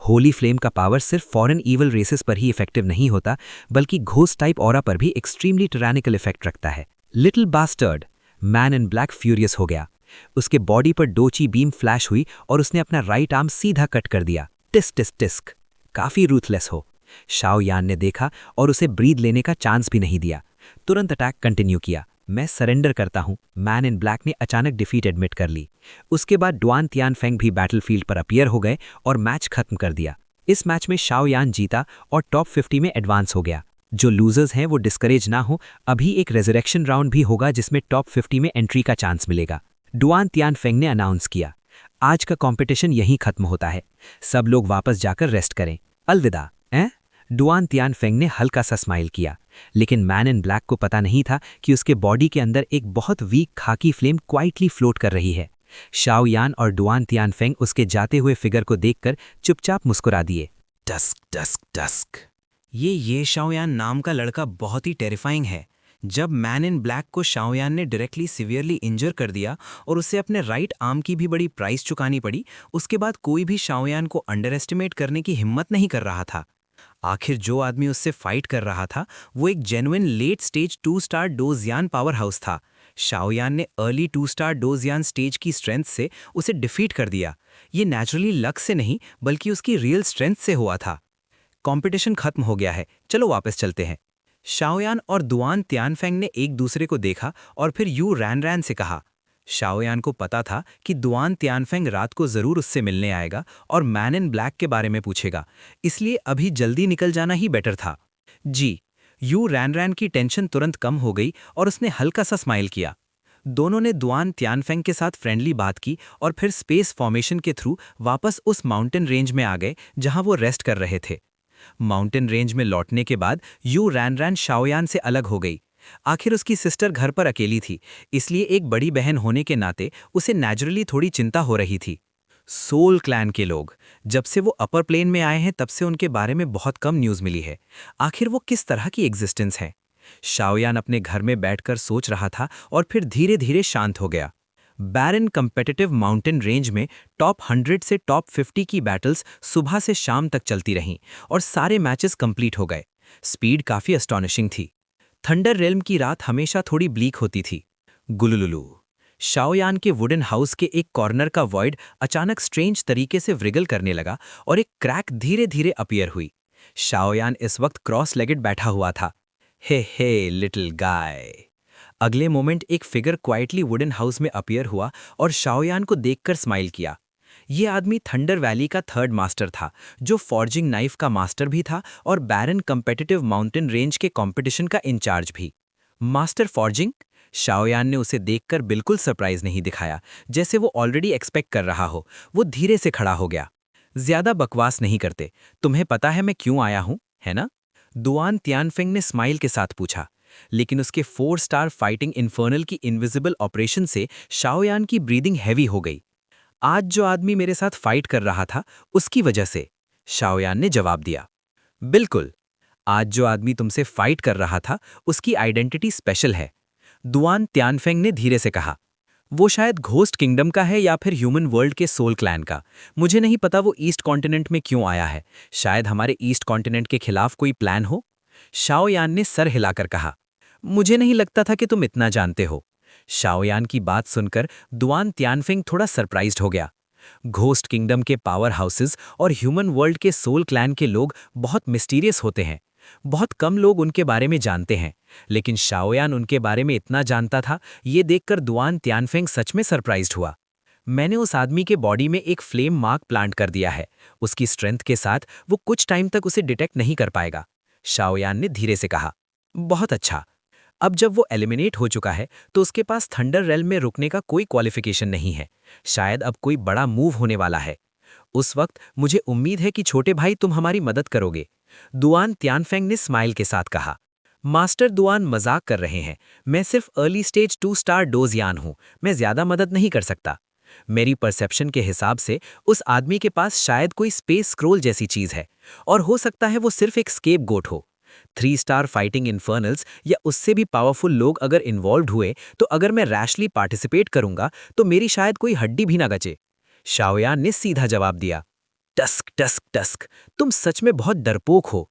Speaker 3: होली फ्लेम का पावर सिर्फ फॉरेन ईवल रेसेस पर ही इफेक्टिव नहीं होता, बल्कि घोस्ट टाइप ऑरा पर भी एक्सट्रीमली टिरानिकल इफेक्ट रखता है। Little bastard! Man in black furious हो गया। उसके बॉडी पर डोची बीम फ्लैश हुई और उसने अपना राइट आर्म सीधा कट कर दिया। Tsk tsk tsk! काफी रूथलेस हो। शाओयान ने देखा और उसे ब्रीद लेने का चांस भी नहीं दिया। तुरंत अटैक कंटिन्यू किया। मैं सरेंडर करता हूं, मैन इन ब्लैक ने अचानक डिफीट एडमिट कर ली। उसके बाद डुआन तियानफेंग भी बैटलफील्ड पर अपीयर हो गए और मैच खत्म कर दिया। इस मैच में शाओयान जीता और टॉप 50 में एडवांस हो गया। जो लूजर्स हैं वो डिस्करेज ना हो, अभी एक रेजरेक्शन राउंड भी होगा जिसमें टॉप 50 में एंट्री का चांस मिलेगा। डुआन तियानफेंग ने अनाउंस किया, आज का कंपटीशन यहीं खत्म होता है। सब लोग वापस जाकर रेस्ट करें। अलविदा। डुआन तियानफेंग ने हल्का सा स्माइल किया, लेकिन मैन इन ब्लैक को पता नहीं था कि उसके बॉडी के अंदर एक बहुत वीक खाकी फ्लेम क्वाइटली फ्लोट कर रही है। शाओयान और डुआन तियानफेंग उसके जाते हुए फिगर को देखकर चुपचाप मुस्कुरा दिए।
Speaker 2: Dusk dusk dusk. ये शाओयान नाम का लड़का बहुत ही टेरिफाइंग है। जब मैन इन ब्लैक को शाओयान ने डायरेक्टली सीवियरली इंजर कर दिया और उसे अपने राइट आर्म की भी बड़ी प्राइस चुकानी पड़ी, उसके बाद कोई भी शाओयान को अंडर एस्टिमेट करने की हिम्मत नहीं कर रहा था। आखिर जो आदमी उससे फाइट कर रहा था वो एक जेन्युइन लेट स्टेज 2 स्टार डोजियान पावर हाउस था। शाओयान ने अर्ली 2 स्टार डोजियान स्टेज की स्ट्रेंथ से उसे डिफीट कर दिया। ये नेचुरली लक से नहीं, बल्कि उसकी रियल स्ट्रेंथ से हुआ था। कंपटीशन खत्म हो गया है, चलो वापस चलते हैं। शाओयान और डुआन तियानफेंग ने एक दूसरे को देखा और फिर यू रैन से कहा। शाओयान को पता था कि डुआन तियानफेंग रात को जरूर उससे मिलने आएगा और मैन इन ब्लैक के बारे में पूछेगा, इसलिए अभी जल्दी निकल जाना ही बेटर था। जी। यू रैन की टेंशन तुरंत कम हो गई और उसने हल्का सा स्माइल किया। दोनों ने डुआन तियानफेंग के साथ फ्रेंडली बात की और फिर स्पेस फॉर्मेशन के थ्रू वापस उस माउंटेन रेंज में आ गए जहां वो रेस्ट कर रहे थे। माउंटेन रेंज में लौटने के बाद यू रैन शाओयान से अलग हो गई। आखिर उसकी सिस्टर घर पर अकेली थी, इसलिए एक बड़ी बहन होने के नाते उसे नेचुरली थोड़ी चिंता हो रही थी। सोल क्लैन के लोग, जब से वो अपर प्लेन में आए हैं तब से उनके बारे में बहुत कम न्यूज़ मिली है। आखिर वो किस तरह की एग्जिस्टेंस है? शाओयान अपने घर में बैठकर सोच रहा था और फिर धीरे धीरे शांत हो गया। बैरन कंपेटिटिव माउंटेन रेंज में टॉप 100 से टॉप 50 की बैटल्स सुबह से शाम तक चलती रहीं और सारे मैचेस कंप्लीट हो गए। स्पीड काफ़ी अस्टॉनिशिंग थी। थंडर रेल्म की रात हमेशा थोड़ी ब्लीक होती थी। गुलुलुलू। शाओयान के वुडन हाउस के एक कॉर्नर का वॉइड अचानक स्ट्रेंज तरीके से व्रिगल करने लगा और एक क्रैक धीरे धीरे अपीयर हुई। शाओयान इस वक्त क्रॉस लेगेड बैठा हुआ था। हे लिटिल गाय। अगले मोमेंट एक फिगर क्वाइटली वुडन हाउस में अपीयर हुआ और शाओयान को देखकर स्माइल किया। ये आदमी थंडर वैली का 3rd मास्टर था, जो फॉर्जिंग नाइफ का मास्टर भी था और बैरन कंपेटिटिव माउंटेन रेंज के कंपटीशन का इंचार्ज भी। Master forging? शाओयान ने उसे देखकर बिल्कुल सरप्राइज नहीं दिखाया, जैसे वो ऑलरेडी एक्सपेक्ट कर रहा हो। वो धीरे से खड़ा हो गया। ज्यादा बकवास नहीं करते, तुम्हें पता है मैं क्यों आया हूं, है ना?
Speaker 1: दुआन तियानफेंग ने स्माइल के साथ पूछा, लेकिन उसके 4 स्टार फाइटिंग इन्फर्नल की इनविजिबल ऑपरेशन से शाओयान की ब्रीदिंग हैवी हो गई। आज जो आदमी मेरे साथ फाइट कर रहा था उसकी वजह से, शाओयान ने जवाब दिया। बिल्कुल, आज जो आदमी तुमसे फाइट कर रहा था उसकी आइडेंटिटी स्पेशल है, दुआन तियानफेंग ने धीरे से कहा। वो शायद घोस्ट किंगडम का है या फिर ह्यूमन वर्ल्ड के सोल क्लैन का। मुझे नहीं पता वो ईस्ट कॉन्टिनेंट में क्यों आया है। शायद हमारे ईस्ट कॉन्टिनेंट के खिलाफ कोई प्लान हो। शाओयान ने सर हिलाकर कहा। मुझे नहीं लगता था कि तुम इतना जानते हो। शाओयान की बात सुनकर दुआन तियानफेंग थोड़ा सरप्राइज्ड हो गया। घोस्ट किंगडम के पावर हाउसेस और ह्यूमन वर्ल्ड के सोल क्लैन के लोग बहुत मिस्टीरियस होते हैं। बहुत कम लोग उनके बारे में जानते हैं, लेकिन शाओयान उनके बारे में इतना जानता था। ये देखकर दुआन तियानफेंग सच में सरप्राइज्ड हुआ। मैंने उस आदमी के बॉडी में एक फ्लेम मार्क प्लांट कर दिया है। उसकी स्ट्रेंथ के साथ वो कुछ टाइम तक उसे डिटेक्ट नहीं कर पाएगा, शाओयान ने धीरे से कहा। बहुत अच्छा। अब जब वो एलिमिनेट हो चुका है तो उसके पास थंडर रेल्म में रुकने का कोई क्वालिफिकेशन नहीं है। शायद अब कोई बड़ा मूव होने वाला है। उस वक्त मुझे उम्मीद है कि छोटे भाई तुम हमारी मदद करोगे, दुआन तियानफेंग ने स्माइल के साथ कहा। मास्टर दुआन मजाक कर रहे हैं। मैं सिर्फ अर्ली स्टेज 2 स्टार डोजियान हूं। मैं ज्यादा मदद नहीं कर सकता। मेरी परसेप्शन के हिसाब से उस आदमी के पास शायद कोई स्पेस स्क्रोल जैसी चीज है, और हो सकता है वो सिर्फ एक स्केप गोट हो। 3 स्टार फाइटिंग इन्फर्नल्स या उससे भी पावरफुल लोग अगर इन्वॉल्व हुए तो अगर मैं रैशली पार्टिसिपेट करूंगा तो मेरी शायद कोई हड्डी भी ना गचे। शाओयान ने सीधा जवाब दिया। टस्क टस्क टस्क, तुम सच में बहुत डरपोक हो।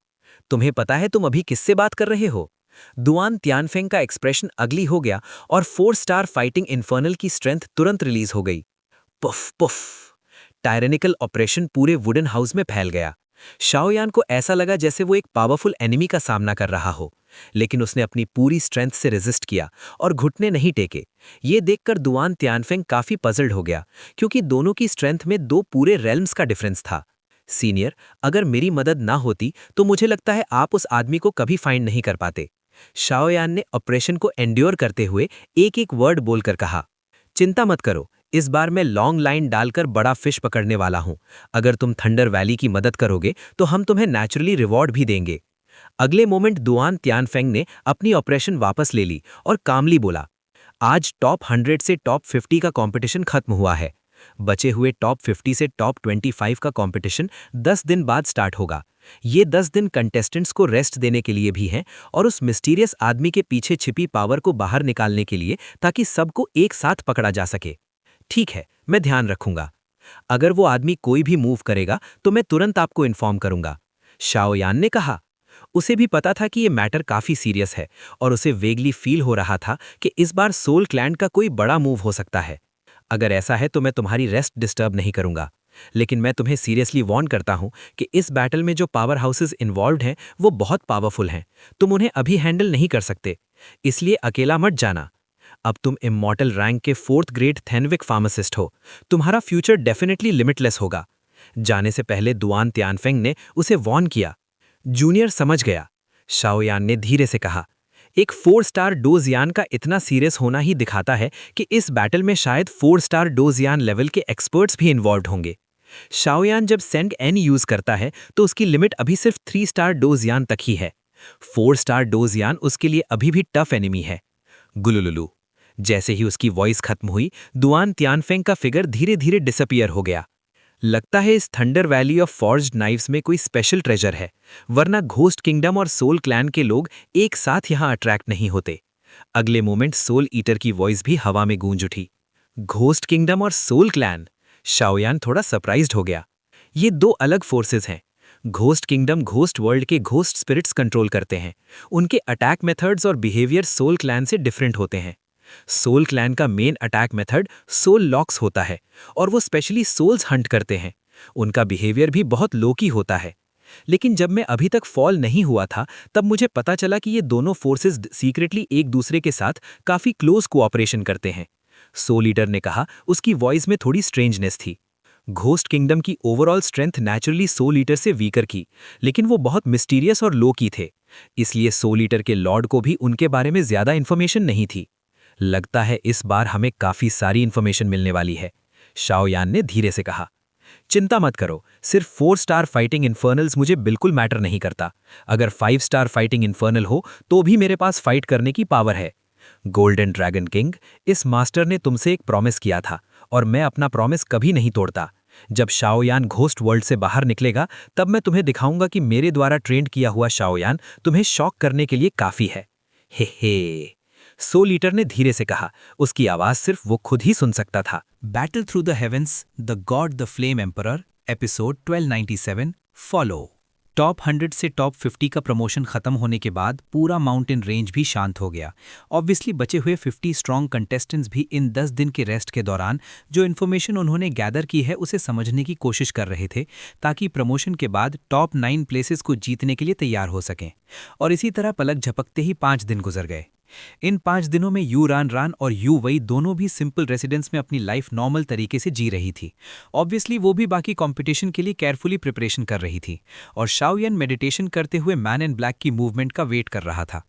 Speaker 1: तुम्हें पता है तुम अभी किससे बात कर रहे हो? दुआन तियानफेंग का एक्सप्रेशन अगली हो गया और 4 स्टार फाइटिंग इन्फर्नल की स्ट्रेंथ तुरंत रिलीज हो गई। पुफ पुफ, टायरेनिकल ऑपरेशन पूरे वुडन हाउस में फैल गया। शाओयान को ऐसा लगा जैसे वो एक पावरफुल एनिमी का सामना कर रहा हो, लेकिन उसने अपनी पूरी स्ट्रेंथ से रेजिस्ट किया और घुटने नहीं टेके। ये देखकर दुआन तियानफेंग काफी पजल्ड हो गया, क्योंकि दोनों की स्ट्रेंथ में 2 पूरे रेल्म्स का डिफरेंस था। सीनियर, अगर मेरी मदद ना होती तो मुझे लगता है आप उस आदमी को कभी फाइंड नहीं कर पाते। शाओयान ने ऑपरेशन को एंड्योर करते हुए एक एक वर्ड बोलकर कहा। चिंता मत करो, इस बार मैं लॉन्ग लाइन डालकर बड़ा फिश पकड़ने वाला हूं। अगर तुम थंडर वैली की मदद करोगे तो हम तुम्हें नेचुरली रिवॉर्ड भी देंगे। अगले मोमेंट दुआन तियानफेंग ने अपनी ऑपरेशन वापस ले ली और कामली बोला। आज टॉप 100 से टॉप 50 का कंपटीशन खत्म हुआ है। बचे हुए टॉप 50 से टॉप 25 का कंपटीशन 10 दिन बाद स्टार्ट होगा। ये 10 दिन कंटेस्टेंट्स को रेस्ट देने के लिए भी हैं और उस मिस्टीरियस आदमी के पीछे छिपी पावर को बाहर निकालने के लिए, ताकि सबको एक साथ पकड़ा जा सके। ठीक है, मैं ध्यान रखूंगा। अगर वो आदमी कोई भी मूव करेगा तो मैं तुरंत आपको इन्फॉर्म करूंगा, शाओयान ने कहा। उसे भी पता था कि ये मैटर काफी सीरियस है और उसे वेगली फील हो रहा था कि इस बार सोल क्लैन का कोई बड़ा मूव हो सकता है। अगर ऐसा है तो मैं तुम्हारी रेस्ट डिस्टर्ब नहीं करूंगा, लेकिन मैं तुम्हें सीरियसली वार्न करता हूं कि इस बैटल में जो पावर हाउसेस इन्वॉल्व्ड हैं वो बहुत पावरफुल हैं। तुम उन्हें अभी हैंडल नहीं कर सकते, इसलिए अकेला मत जाना। अब तुम इमॉर्टल रैंक के 4th ग्रेड थेनविक फार्मासिस्ट हो। तुम्हारा फ्यूचर डेफिनेटली लिमिटलेस होगा। जाने से पहले दुआन तियानफेंग ने उसे वार्न किया। जूनियर समझ गया, शाओयान ने धीरे से कहा। एक 4 स्टार डोजियान का इतना सीरियस होना ही दिखाता है कि इस बैटल में शायद 4 स्टार डोजियान लेवल के एक्सपर्ट्स भी इन्वॉल्व होंगे। शाओयान जब सेंड एन यूज करता है तो उसकी लिमिट अभी सिर्फ 3 स्टार डोजियान तक ही है। 4 स्टार डोजियान उसके लिए अभी भी टफ एनिमी है। गुलुलुलु। जैसे ही उसकी वॉइस खत्म हुई, दुआन तियानफेंग का फिगर धीरे धीरे डिसअपियर हो गया। लगता है इस thunder valley of forged knives में कोई स्पेशल ट्रेजर है, वरना घोस्ट किंगडम और सोल क्लैन के लोग एक साथ यहां अट्रैक्ट नहीं होते। अगले मोमेंट सोल ईटर की वॉइस भी हवा में गूंज उठी। घोस्ट किंगडम और सोल क्लैन? शाओयान थोड़ा सरप्राइज्ड हो गया। ये 2 अलग फोर्सेस हैं। घोस्ट किंगडम घोस्ट वर्ल्ड के घोस्ट स्पिरिट्स कंट्रोल करते हैं। उनके अटैक मेथड्स और बिहेवियर सोल क्लैन से डिफरेंट होते हैं। सोल क्लैन का main attack method soul locks होता है और वो स्पेशली सोल्स हंट करते हैं। उनका बिहेवियर भी बहुत लोकी होता है। लेकिन जब मैं अभी तक फॉल नहीं हुआ था तब मुझे पता चला कि ये दोनों फोर्सेस सीक्रेटली एक दूसरे के साथ काफी क्लोज कोऑपरेशन करते हैं। सोल ईटर ने कहा, उसकी वॉइस में थोड़ी स्ट्रेंजनेस थी। घोस्ट किंगडम की overall strength naturally soul eater से वीकर की, लेकिन वो बहुत मिस्टीरियस और लो की थे, इसलिए सोल ईटर के लॉर्ड को भी उनके बारे में ज्यादा इन्फॉर्मेशन नहीं थी। लगता है इस बार हमें काफी सारी इन्फॉर्मेशन मिलने वाली है, शाओयान ने धीरे से कहा।
Speaker 3: चिंता मत करो, सिर्फ 4 स्टार फाइटिंग इन्फर्नल्स मुझे बिल्कुल मैटर नहीं करता। अगर 5 स्टार फाइटिंग इन्फर्नल हो तो भी मेरे पास फाइट करने की पावर है। गोल्डन ड्रैगन किंग, इस मास्टर ने तुमसे एक प्रॉमिस किया था और मैं अपना प्रॉमिस कभी नहीं तोड़ता। जब शाओयान घोस्ट वर्ल्ड से बाहर निकलेगा तब मैं तुम्हें दिखाऊंगा कि मेरे द्वारा ट्रेंड किया हुआ शाओयान तुम्हें शॉक करने के लिए काफी है। हे सोल ईटर ने धीरे से कहा, उसकी आवाज सिर्फ वो खुद ही सुन सकता था।
Speaker 2: Battle through the heavens, the God the flame emperor, episode 1297 follow. Top 100 से टॉप 50 का प्रमोशन खत्म होने के बाद पूरा माउंटेन रेंज भी शांत हो गया। ऑब्वियसली बचे हुए 50 स्ट्रॉन्ग कंटेस्टेंट्स भी इन 10 दिन के रेस्ट के दौरान जो इन्फॉर्मेशन उन्होंने गैदर की है उसे समझने की कोशिश कर रहे थे, ताकि प्रमोशन के बाद टॉप 9 प्लेसेस को जीतने के लिए तैयार हो सकें। और इसी तरह पलक झपकते ही 5 दिन गुजर गए। इन 5 दिनों में यू रान रान और यू वई दोनों भी सिंपल रेसिडेंस में अपनी लाइफ नॉर्मल तरीके से जी रही थी। ऑब्वियसली वो भी बाकी कंपटीशन के लिए केयरफुली प्रिपरेशन कर रही थी और शाओयान मेडिटेशन करते हुए मैन इन ब्लैक की मूवमेंट का वेट कर रहा था।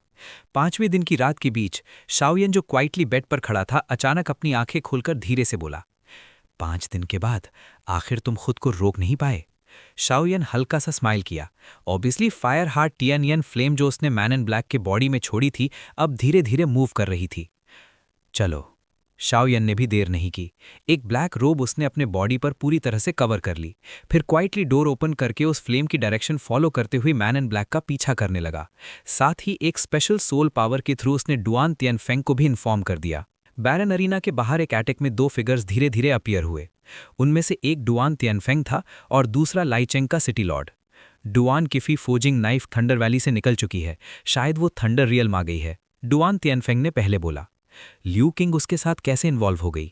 Speaker 2: 5वें दिन की रात के बीच शाओयान जो क्वाइटली बेड पर खड़ा था अचानक अपनी आंखें खोलकर धीरे से बोला, 5 दिन के बाद आखिर तुम खुद को रोक नहीं पाए? शाओयान हल्का सा स्माइल किया। ऑब्वियसली फायर हार्ट टियानियन फ्लेम जो उसने मैन इन ब्लैक के बॉडी में छोड़ी थी अब धीरे धीरे मूव कर रही थी। चलो, शाओयान ने भी देर नहीं की। एक ब्लैक रोब उसने अपने बॉडी पर पूरी तरह से कवर कर ली, फिर क्वाइटली डोर ओपन करके उस फ्लेम की डायरेक्शन फॉलो करते हुए मैन इन ब्लैक का पीछा करने लगा। साथ ही एक स्पेशल सोल पावर के थ्रू उसने डुआन तियनफेंग को भी इन्फॉर्म कर दिया। बैरन अरीना के बाहर एक एटेक में 2 फिगर्स धीरे धीरे अपीयर हुए। उनमें से एक डुआन तियनफेंग था और दूसरा लाइचेंग का city lord. Duan Qifei forging knife thunder valley से निकल चुकी है, शायद वो थंडर रियल आ गई है, डुआन तियनफेंग ने पहले बोला। ल्यू किंग उसके साथ कैसे इन्वॉल्व हो गई?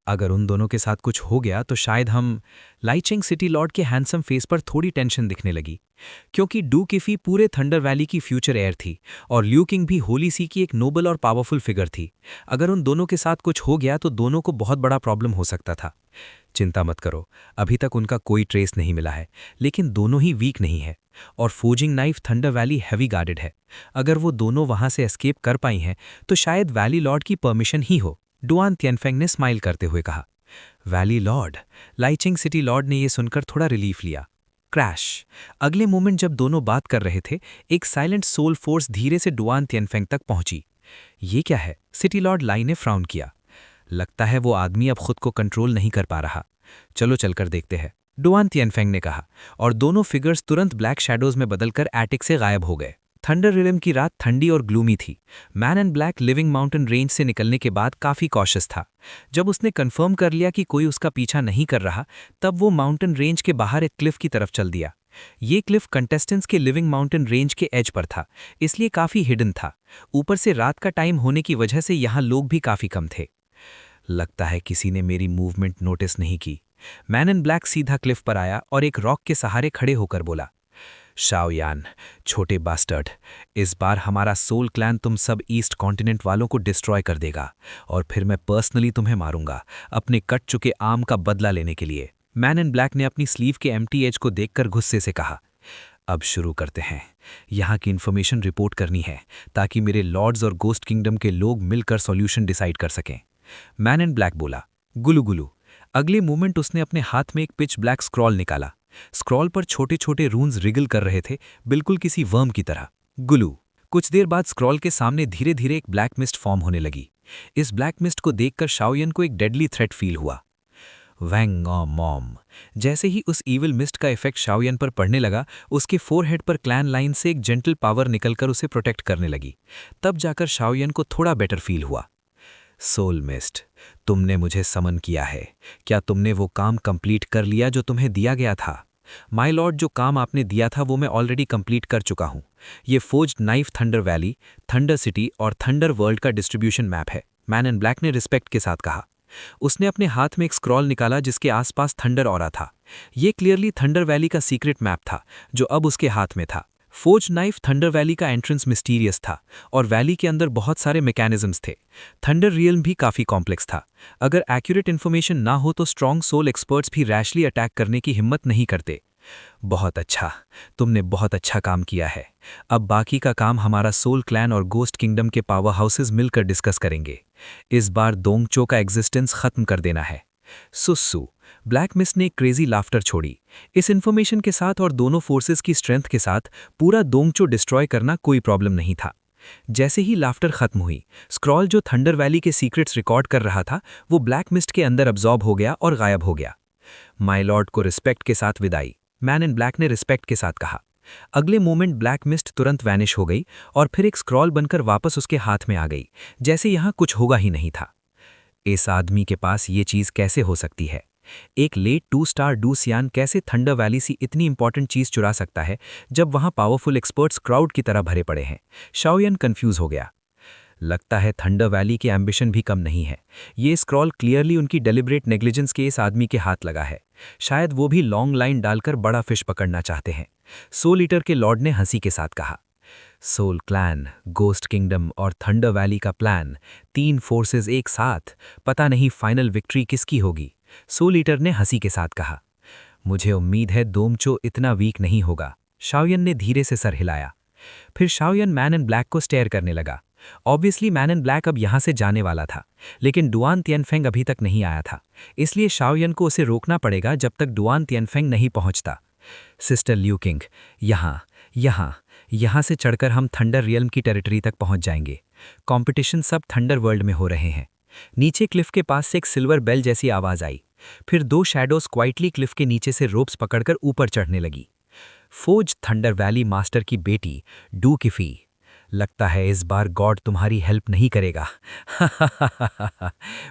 Speaker 2: अगर उन दोनों के साथ कुछ हो गया तो शायद हम। लाइचेंग सिटी लॉर्ड के हैंडसम फेस पर थोड़ी टेंशन दिखने लगी, क्योंकि डू किफी पूरे थंडर वैली की फ्यूचर एयर थी और ल्यू किंग भी होली सी की एक नोबल और पावरफुल फिगर थी। अगर उन दोनों के साथ कुछ हो गया तो दोनों को बहुत बड़ा प्रॉब्लम हो सकता था। चिंता मत करो, अभी तक उनका कोई ट्रेस नहीं मिला है, लेकिन दोनों ही वीक नहीं है और forging knife thunder valley heavy guarded है। अगर वो दोनों वहां से एस्केप कर पाई हैं तो शायद वैली लॉर्ड की परमिशन ही हो, डुआन तियनफेंग ने स्माइल करते हुए कहा। Valley lord? Laicheng city lord ने यह सुनकर थोड़ा रिलीफ लिया। क्रैश। अगले मोमेंट जब दोनों बात कर रहे थे, एक साइलेंट सोल फोर्स धीरे से डुआन तियनफेंग तक पहुंची। ये क्या है? सिटी लॉर्ड लाई ने फ्राउन किया। लगता है वो आदमी अब खुद को कंट्रोल नहीं कर पा रहा। चलो चलकर देखते हैं, डुआन तियनफेंग ने कहा और दोनों फिगर्स तुरंत ब्लैक शैडोज में बदलकर एटिक से गायब हो गए। थंडर रिलम की रात ठंडी और ग्लूमी थी। Man in black living mountain range से निकलने के बाद काफी कॉशियस था। जब उसने कंफर्म कर लिया कि कोई उसका पीछा नहीं कर रहा, तब वो माउंटेन रेंज के बाहर एक क्लिफ की तरफ चल दिया। ये क्लिफ कंटेस्टेंट्स के लिविंग माउंटेन रेंज के एज पर था, इसलिए काफी हिडन था। ऊपर से रात का टाइम होने की वजह से यहाँ लोग भी काफी कम थे। लगता है किसी ने मेरी मूवमेंट नोटिस नहीं की। मैन इन ब्लैक सीधा क्लिफ पर आया और एक रॉक के सहारे खड़े होकर बोला, शाओयान, छोटे बास्टर्ड, इस बार हमारा सोल क्लैन तुम सब ईस्ट कॉन्टिनेंट वालों को डिस्ट्रॉय कर देगा और फिर मैं पर्सनली तुम्हें मारूंगा, अपने कट चुके आर्म का बदला लेने के लिए। मैन इन ब्लैक ने अपनी स्लीव के एम्प्टी एज को देखकर गुस्से से कहा। अब शुरू करते हैं। यहाँ की इन्फॉर्मेशन रिपोर्ट करनी है ताकि मेरे लॉर्ड्स और गोस्ट किंगडम के लोग मिलकर सॉल्यूशन डिसाइड कर सकें। मैन इन ब्लैक बोला। गुलू गुलू। अगले मोमेंट उसने अपने हाथ में एक पिच ब्लैक स्क्रॉल निकाला। स्क्रॉल पर छोटे छोटे रून्स रिगल कर रहे थे, बिल्कुल किसी वर्म की तरह। गुलू। कुछ देर बाद स्क्रॉल के सामने धीरे धीरे एक ब्लैक मिस्ट फॉर्म होने लगी। इस ब्लैक मिस्ट को देखकर शाओयान को एक डेडली थ्रेट फील हुआ। वैंग मॉम। जैसे ही उस ईविल मिस्ट का इफेक्ट शाओयान पर पड़ने लगा, उसके फोरहेड पर क्लैन लाइन से एक जेंटल पावर निकलकर उसे प्रोटेक्ट करने लगी। तब जाकर शाओयान को थोड़ा बेटर फील हुआ। सोल मिस्ट, तुमने मुझे समन किया है। क्या तुमने वो काम कंप्लीट कर लिया जो तुम्हें दिया गया था? माय लॉर्ड, जो काम आपने दिया था वो मैं ऑलरेडी कंप्लीट कर चुका हूं। ये फोज्ड knife thunder valley, thunder city और थंडर वर्ल्ड का डिस्ट्रीब्यूशन मैप है, मैन इन ब्लैक ने रिस्पेक्ट के साथ कहा। उसने अपने हाथ में एक स्क्रॉल निकाला जिसके आसपास थंडर ऑरा था। ये क्लियरली थंडर वैली का सीक्रेट मैप था जो अब उसके हाथ में था। फोज नाइफ थंडर वैली का एंट्रेंस मिस्टीरियस था और वैली के अंदर बहुत सारे मैकेनिज्म्स थे। थंडर रियल्म भी काफी कॉम्प्लेक्स था। अगर एक्यूरेट इन्फॉर्मेशन ना हो तो स्ट्रॉन्ग सोल एक्सपर्ट्स भी रैशली अटैक करने की हिम्मत नहीं करते। बहुत अच्छा, तुमने बहुत अच्छा काम किया है। अब बाकी का काम हमारा सोल क्लैन और गोस्ट किंगडम के पावर हाउसेस मिलकर डिस्कस करेंगे। इस बार दोंगचो का एग्जिस्टेंस खत्म कर देना है।
Speaker 3: सुस्सू। ब्लैक मिस्ट ने एक क्रेजी लाफ्टर छोड़ी। इस इन्फॉर्मेशन के साथ और दोनों फोर्सेस की स्ट्रेंथ के साथ पूरा दोंगचो डिस्ट्रॉय करना कोई प्रॉब्लम नहीं था। जैसे ही लाफ्टर खत्म हुई, स्क्रॉल जो थंडर वैली के सीक्रेट्स रिकॉर्ड कर रहा था वो ब्लैक मिस्ट के अंदर अब्जॉर्ब हो गया और गायब हो गया। माय लॉर्ड को रिस्पेक्ट के साथ विदाई, मैन इन ब्लैक ने रिस्पेक्ट के साथ कहा। अगले मोमेंट ब्लैक मिस्ट तुरंत वैनिश हो गई और फिर एक स्क्रॉल बनकर वापस उसके हाथ में आ गई, जैसे यहां कुछ होगा ही नहीं था। इस आदमी के पास ये चीज कैसे हो सकती है? एक लेट 2 स्टार डूसियान कैसे थंडर वैली सी इतनी इंपॉर्टेंट चीज चुरा सकता है जब वहां पावरफुल एक्सपर्ट्स क्राउड की तरह भरे पड़े हैं? शाओयान कंफ्यूज हो गया। लगता है थंडर वैली के एम्बिशन भी कम नहीं है। ये स्क्रॉल क्लियरली उनकी डेलिब्रेट नेग्लिजेंस के इस आदमी के हाथ लगा है। शायद वो भी लॉन्ग लाइन डालकर बड़ा फिश पकड़ना चाहते हैं। सोल ईटर के लॉर्ड ने हंसी के साथ कहा। सोल क्लैन, गोस्ट किंगडम और थंडर वैली का प्लान, 3 फोर्सेस एक साथ, पता नहीं फाइनल विक्ट्री किसकी होगी? सोल ईटर ने हंसी के साथ कहा। मुझे उम्मीद है दोंगचो इतना वीक नहीं होगा। शाओयन ने धीरे से सर हिलाया। फिर शाओयन मैन इन ब्लैक को स्टेयर करने लगा। ऑब्वियसली मैन इन ब्लैक अब यहां से जाने वाला था, लेकिन डुआन तियनफेंग अभी तक नहीं आया था, इसलिए शाओयन को उसे रोकना पड़ेगा जब तक डुआन तियनफेंग नहीं पहुंचता। सिस्टर ल्यू किंग, यहां से चढ़कर हम थंडर रियल्म की टेरिटरी तक पहुंच जाएंगे। कंपटीशन सब थंडर वर्ल्ड में हो रहे हैं। नीचे क्लिफ के पास से एक सिल्वर बेल जैसी आवाज आई। फिर 2 शैडोज क्वाइटली क्लिफ के नीचे से रोप्स पकड़कर ऊपर चढ़ने लगी। फोज थंडर वैली मास्टर की बेटी डू किफी, लगता है इस बार गॉड तुम्हारी हेल्प नहीं करेगा।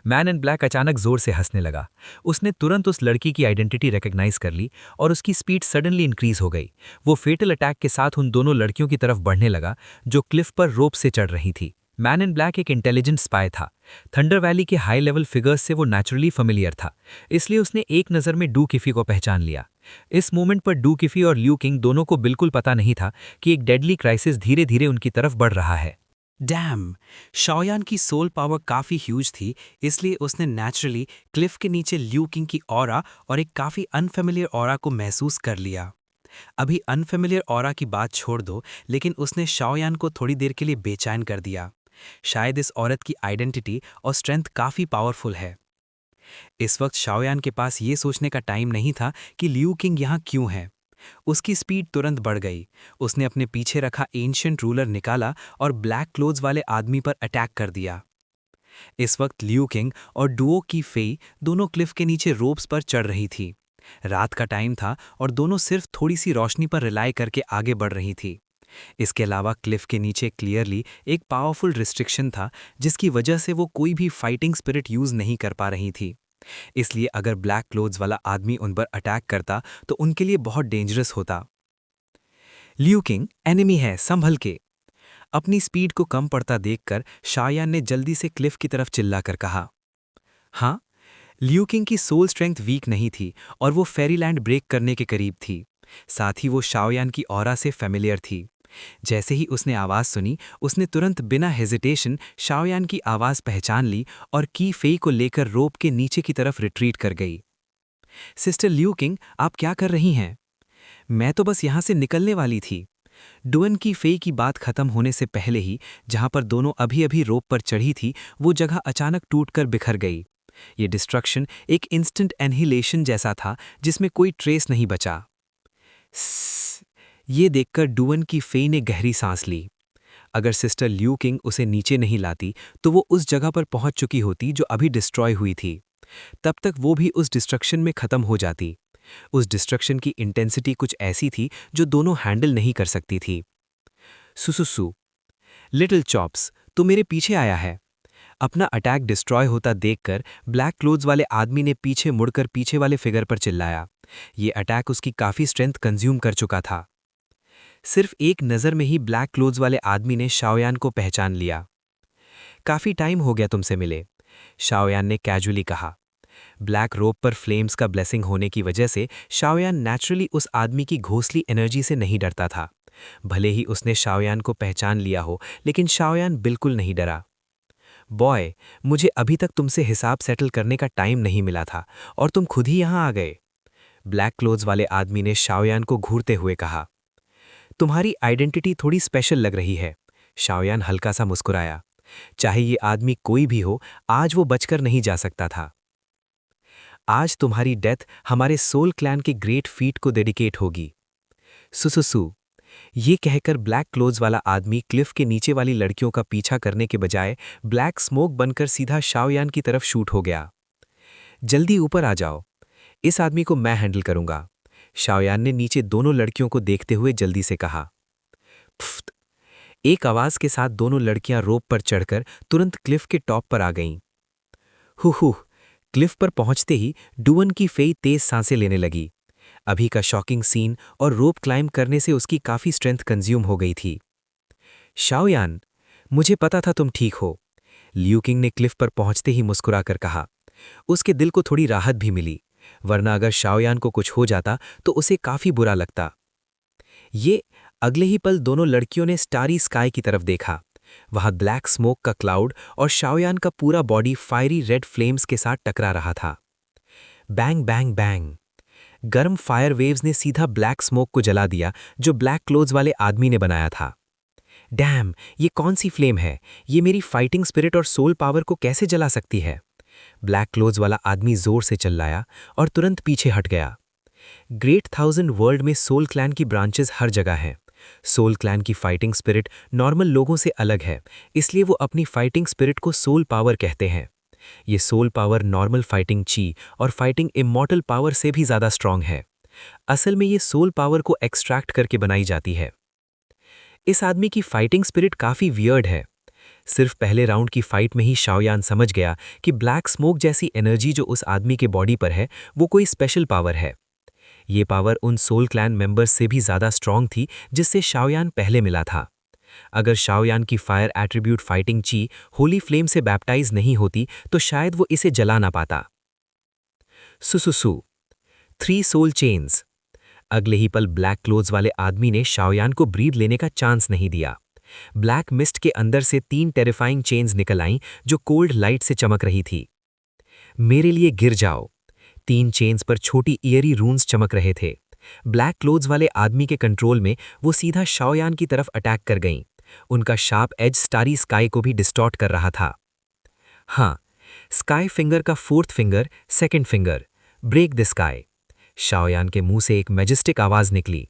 Speaker 3: मैन इन ब्लैक अचानक जोर से हंसने लगा। उसने तुरंत उस लड़की की आइडेंटिटी रिकॉग्नाइज कर ली और उसकी स्पीड सडनली इंक्रीज हो गई। वो फेटल अटैक के साथ उन दोनों लड़कियों की तरफ बढ़ने लगा जो क्लिफ पर रोप से चढ़ रही थी। मैन इन ब्लैक एक इंटेलिजेंट स्पाई था। थंडर वैली के हाई लेवल फिगर्स से वो नेचुरली फेमिलियर था, इसलिए उसने एक नज़र में डू किफी को पहचान लिया। इस मोमेंट पर डू किफी और ल्यू किंग दोनों को बिल्कुल पता नहीं था कि एक डेडली क्राइसिस धीरे धीरे उनकी तरफ बढ़ रहा है।
Speaker 1: डैम, शाओयान की सोल पावर काफ़ी ह्यूज थी, इसलिए उसने नेचुरली क्लिफ के नीचे ल्यू किंग की ऑरा और एक काफ़ी अनफेमिलियर ऑरा को महसूस कर लिया। अभी अनफेमिलियर ऑरा की बात छोड़ दो, लेकिन उसने शाओयान को थोड़ी देर के लिए बेचैन कर दिया। शायद इस औरत की आइडेंटिटी और स्ट्रेंथ काफ़ी पावरफुल है। इस वक्त शाओयान के पास ये सोचने का टाइम नहीं था कि ल्यू किंग यहाँ क्यों है। उसकी स्पीड तुरंत बढ़ गई। उसने अपने पीछे रखा एंशिएंट रूलर निकाला और ब्लैक क्लोथ्स वाले आदमी पर अटैक कर दिया। इस वक्त ल्यू किंग और डुओ की फेई दोनों क्लिफ के नीचे रोप्स पर चढ़ रही थी। रात का टाइम था और दोनों सिर्फ थोड़ी सी रोशनी पर रिलाई करके आगे बढ़ रही थी। इसके अलावा क्लिफ के नीचे क्लियरली एक पावरफुल रिस्ट्रिक्शन था, जिसकी वजह से वो कोई भी फाइटिंग स्पिरिट यूज नहीं कर पा रही थी। इसलिए अगर ब्लैक क्लोथ्स वाला आदमी उन पर अटैक करता तो उनके लिए बहुत डेंजरस होता। ल्यू किंग एनिमी है, संभल के। अपनी स्पीड को कम पड़ता देखकर शाओयान ने जल्दी से क्लिफ की तरफ चिल्लाकर कहा। हाँ, ल्यू किंग की सोल स्ट्रेंथ वीक नहीं थी और वो फेरीलैंड ब्रेक करने के करीब थी। साथ ही वो शाओयान की ऑरा से फेमिलियर थी। जैसे ही उसने आवाज़ सुनी, उसने तुरंत बिना हेजिटेशन शाओयान की आवाज़ पहचान ली और की फेई को लेकर रोप के नीचे की तरफ रिट्रीट कर गई। सिस्टर ल्यू किंग, आप क्या कर रही हैं? मैं तो बस यहाँ से निकलने वाली थी। डुअन की फेई की बात खत्म होने से पहले ही जहाँ पर दोनों अभी अभी रोप पर चढ़ी थी, वो जगह अचानक टूटकर बिखर गई। ये डिस्ट्रक्शन एक इंस्टेंट एनहिलेशन जैसा था जिसमें कोई ट्रेस नहीं बचा। ये देखकर डुअन की फेई ने गहरी सांस ली। अगर सिस्टर ल्यू किंग उसे नीचे नहीं लाती तो वो उस जगह पर पहुंच चुकी होती जो अभी डिस्ट्रॉय हुई थी। तब तक वो भी उस डिस्ट्रक्शन में खत्म हो जाती। उस डिस्ट्रक्शन की इंटेंसिटी कुछ ऐसी थी जो दोनों हैंडल नहीं कर सकती थी। सुसुसु, लिटिल चॉप्स, तू मेरे पीछे आया है। अपना अटैक डिस्ट्रॉय होता देखकर ब्लैक क्लोथ्स वाले आदमी ने पीछे मुड़कर पीछे वाले फिगर पर चिल्लाया। ये अटैक उसकी काफ़ी स्ट्रेंथ कंज्यूम कर चुका था। सिर्फ एक नज़र में ही ब्लैक क्लोथ्स वाले आदमी ने शाओयान को पहचान लिया। काफ़ी टाइम हो गया तुमसे मिले, शाओयान ने कैजुअली कहा। ब्लैक रोप पर फ्लेम्स का ब्लेसिंग होने की वजह से शाओयान नेचुरली उस आदमी की घोंसली एनर्जी से नहीं डरता था। भले ही उसने शाओयान को पहचान लिया हो, लेकिन शाओयान बिल्कुल नहीं डरा। बॉय, मुझे अभी तक तुमसे हिसाब सेटल करने का टाइम नहीं मिला था और तुम खुद ही यहाँ आ गए। ब्लैक क्लोथ्स वाले आदमी ने शाओयान को घूरते हुए कहा। तुम्हारी आइडेंटिटी थोड़ी स्पेशल लग रही है। शाओयान हल्का सा मुस्कुराया। चाहे ये आदमी कोई भी हो, आज वो बचकर नहीं जा सकता था।
Speaker 3: आज तुम्हारी डेथ हमारे सोल क्लैन के ग्रेट फीट को डेडिकेट होगी। सुसुसु। ये कहकर ब्लैक क्लोथ्स वाला आदमी क्लिफ के नीचे वाली लड़कियों का पीछा करने के बजाय ब्लैक स्मोक बनकर सीधा शाओयान की तरफ शूट हो गया। जल्दी ऊपर आ जाओ, इस आदमी को मैं हैंडल करूंगा, शाओयान ने नीचे दोनों लड़कियों को देखते हुए जल्दी से कहा। फुफ्त। एक आवाज के साथ दोनों लड़कियां रोप पर चढ़कर तुरंत क्लिफ के टॉप पर आ गईं। हुहू। क्लिफ पर पहुंचते ही डुअन की फेई तेज सांसें लेने लगी। अभी का शॉकिंग सीन और रोप क्लाइंब करने से उसकी काफी स्ट्रेंथ कंज्यूम हो गई थी। शाओयान, मुझे पता था तुम ठीक हो, लियू किंग ने क्लिफ पर पहुंचते ही मुस्कुराकर कहा। उसके दिल को थोड़ी राहत भी मिली, वरना अगर शाओयान को कुछ हो जाता तो उसे काफी बुरा लगता। ये अगले ही पल दोनों लड़कियों ने स्टारी स्काई की तरफ देखा। वहां ब्लैक स्मोक का क्लाउड और शाओयान का पूरा बॉडी फायरी रेड फ्लेम्स के साथ टकरा रहा था। Bang bang bang. गर्म फायर वेव्स ने सीधा ब्लैक स्मोक को जला दिया जो ब्लैक क्लोथ्स वाले आदमी ने बनाया था। डैम, ये कौन सी फ्लेम है? ये मेरी फाइटिंग स्पिरिट और सोल पावर को कैसे जला सकती है? ब्लैक क्लोथ्स वाला आदमी जोर से चिल्लाया और तुरंत पीछे हट गया। ग्रेट 1000 वर्ल्ड में सोल क्लैन की ब्रांचेस हर जगह हैं। सोल क्लैन की फाइटिंग स्पिरिट नॉर्मल लोगों से अलग है, इसलिए वो अपनी फाइटिंग स्पिरिट को सोल पावर कहते हैं। ये सोल पावर नॉर्मल फाइटिंग ची और फाइटिंग इमॉर्टल पावर से भी ज़्यादा स्ट्रांग है। असल में ये सोल पावर को एक्सट्रैक्ट करके बनाई जाती है। इस आदमी की फाइटिंग स्पिरिट काफ़ी वियर्ड है। सिर्फ पहले राउंड की फाइट में ही शाओयान समझ गया कि ब्लैक स्मोक जैसी एनर्जी जो उस आदमी के बॉडी पर है वो कोई स्पेशल पावर है। ये पावर उन सोल क्लैन मेंबर्स से भी ज़्यादा स्ट्रांग थी जिससे शाओयान पहले मिला था। अगर शाओयान की फायर एट्रीब्यूट फाइटिंग ची होली फ्लेम से बैप्टाइज नहीं होती तो शायद वो इसे जला ना पाता। सुसुसु। 3 सोल चेन्स। अगले ही पल ब्लैक क्लोथ्स वाले आदमी ने शाओयान को ब्रीद लेने का चांस नहीं दिया। ब्लैक मिस्ट के अंदर से 3 टेरिफाइंग चेन्स निकल आईं जो कोल्ड लाइट से चमक रही थी। मेरे लिए गिर जाओ। 3 चेन्स पर छोटी ईयरी रून्स चमक रहे थे। ब्लैक क्लोथ्स वाले आदमी के कंट्रोल में वो सीधा शाओयान की तरफ अटैक कर गईं। उनका शार्प एज स्टारी स्काई को भी डिस्टॉर्ट कर रहा था। हाँ, स्काई फिंगर का 4th finger, 2nd finger, break the sky. Shaoyan के मुंह से एक मैजेस्टिक आवाज निकली।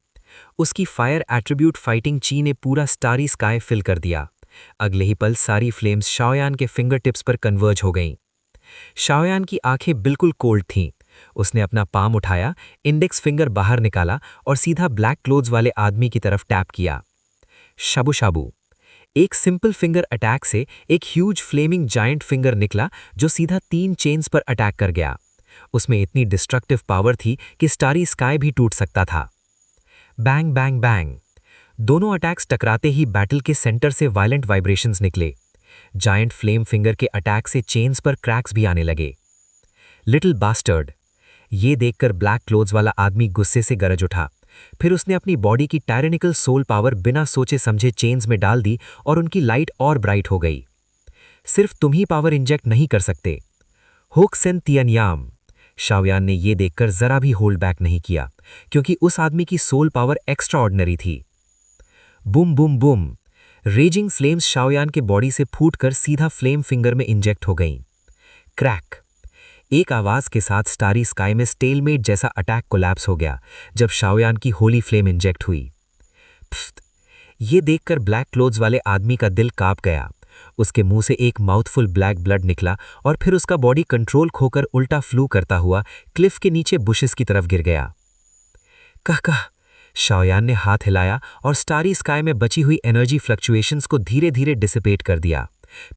Speaker 3: उसकी फायर एट्रीब्यूट फाइटिंग ची ने पूरा स्टारी स्काई फिल कर दिया। अगले ही पल सारी फ्लेम्स शाओयान के फिंगर टिप्स पर कन्वर्ज हो गईं। शाओयान की आंखें बिल्कुल कोल्ड थीं। उसने अपना पाम उठाया, इंडेक्स फिंगर बाहर निकाला और सीधा ब्लैक क्लोथ्स वाले आदमी की तरफ टैप किया। शाबू शाबू। एक सिंपल फिंगर अटैक से एक ह्यूज फ्लेमिंग जायंट फिंगर निकला जो सीधा 3 चेन्स पर अटैक कर गया। उसमें इतनी डिस्ट्रक्टिव पावर थी कि स्टारी स्काई भी टूट सकता था। Bang bang bang. दोनों अटैक्स टकराते ही बैटल के सेंटर से वायलेंट वाइब्रेशंस निकले। जायंट फ्लेम फिंगर के अटैक से चेन्स पर क्रैक्स भी आने लगे। Little bastard. ये देखकर ब्लैक क्लोथ्स वाला आदमी गुस्से से गरज उठा। फिर उसने अपनी बॉडी की टायरेनिकल सोल पावर बिना सोचे समझे चेन्स में डाल दी और उनकी लाइट और ब्राइट हो गई। सिर्फ तुम ही पावर इंजेक्ट नहीं कर सकते। होक सेन तियनयाम। शाओयान ने यह देखकर जरा भी होल्ड बैक नहीं किया क्योंकि उस आदमी की सोल पावर एक्स्ट्रा ऑर्डिनरी थी। बुम बुम बुम। रेजिंग फ्लेम्स शाओयान के बॉडी से फूटकर सीधा फ्लेम फिंगर में इंजेक्ट हो गईं। क्रैक। एक आवाज के साथ स्टारी स्काई में स्टेलमेट जैसा अटैक कोलैप्स हो गया जब शाओयान की होली फ्लेम इंजेक्ट हुई। ये देखकर ब्लैक क्लोथ्स वाले आदमी का दिल कांप गया। उसके मुंह से एक माउथफुल ब्लैक ब्लड निकला और फिर उसका बॉडी कंट्रोल खोकर उल्टा फ्लू करता हुआ क्लिफ के नीचे बुशेस की तरफ गिर गया। कह। शाओयान ने हाथ हिलाया और स्टारी स्काई में बची हुई एनर्जी फ्लक्चुएशंस को धीरे धीरे डिसिपेट कर दिया।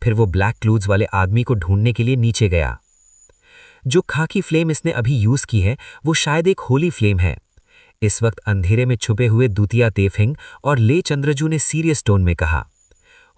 Speaker 3: फिर वो ब्लैक क्लोथ्स वाले आदमी को ढूंढने के लिए नीचे गया। जो खाकी फ्लेम इसने अभी यूज की है वो शायद एक होली फ्लेम है। इस वक्त अंधेरे में छुपे हुए दूतिया तेफिंग और ले चंद्रजू ने सीरियस टोन में कहा,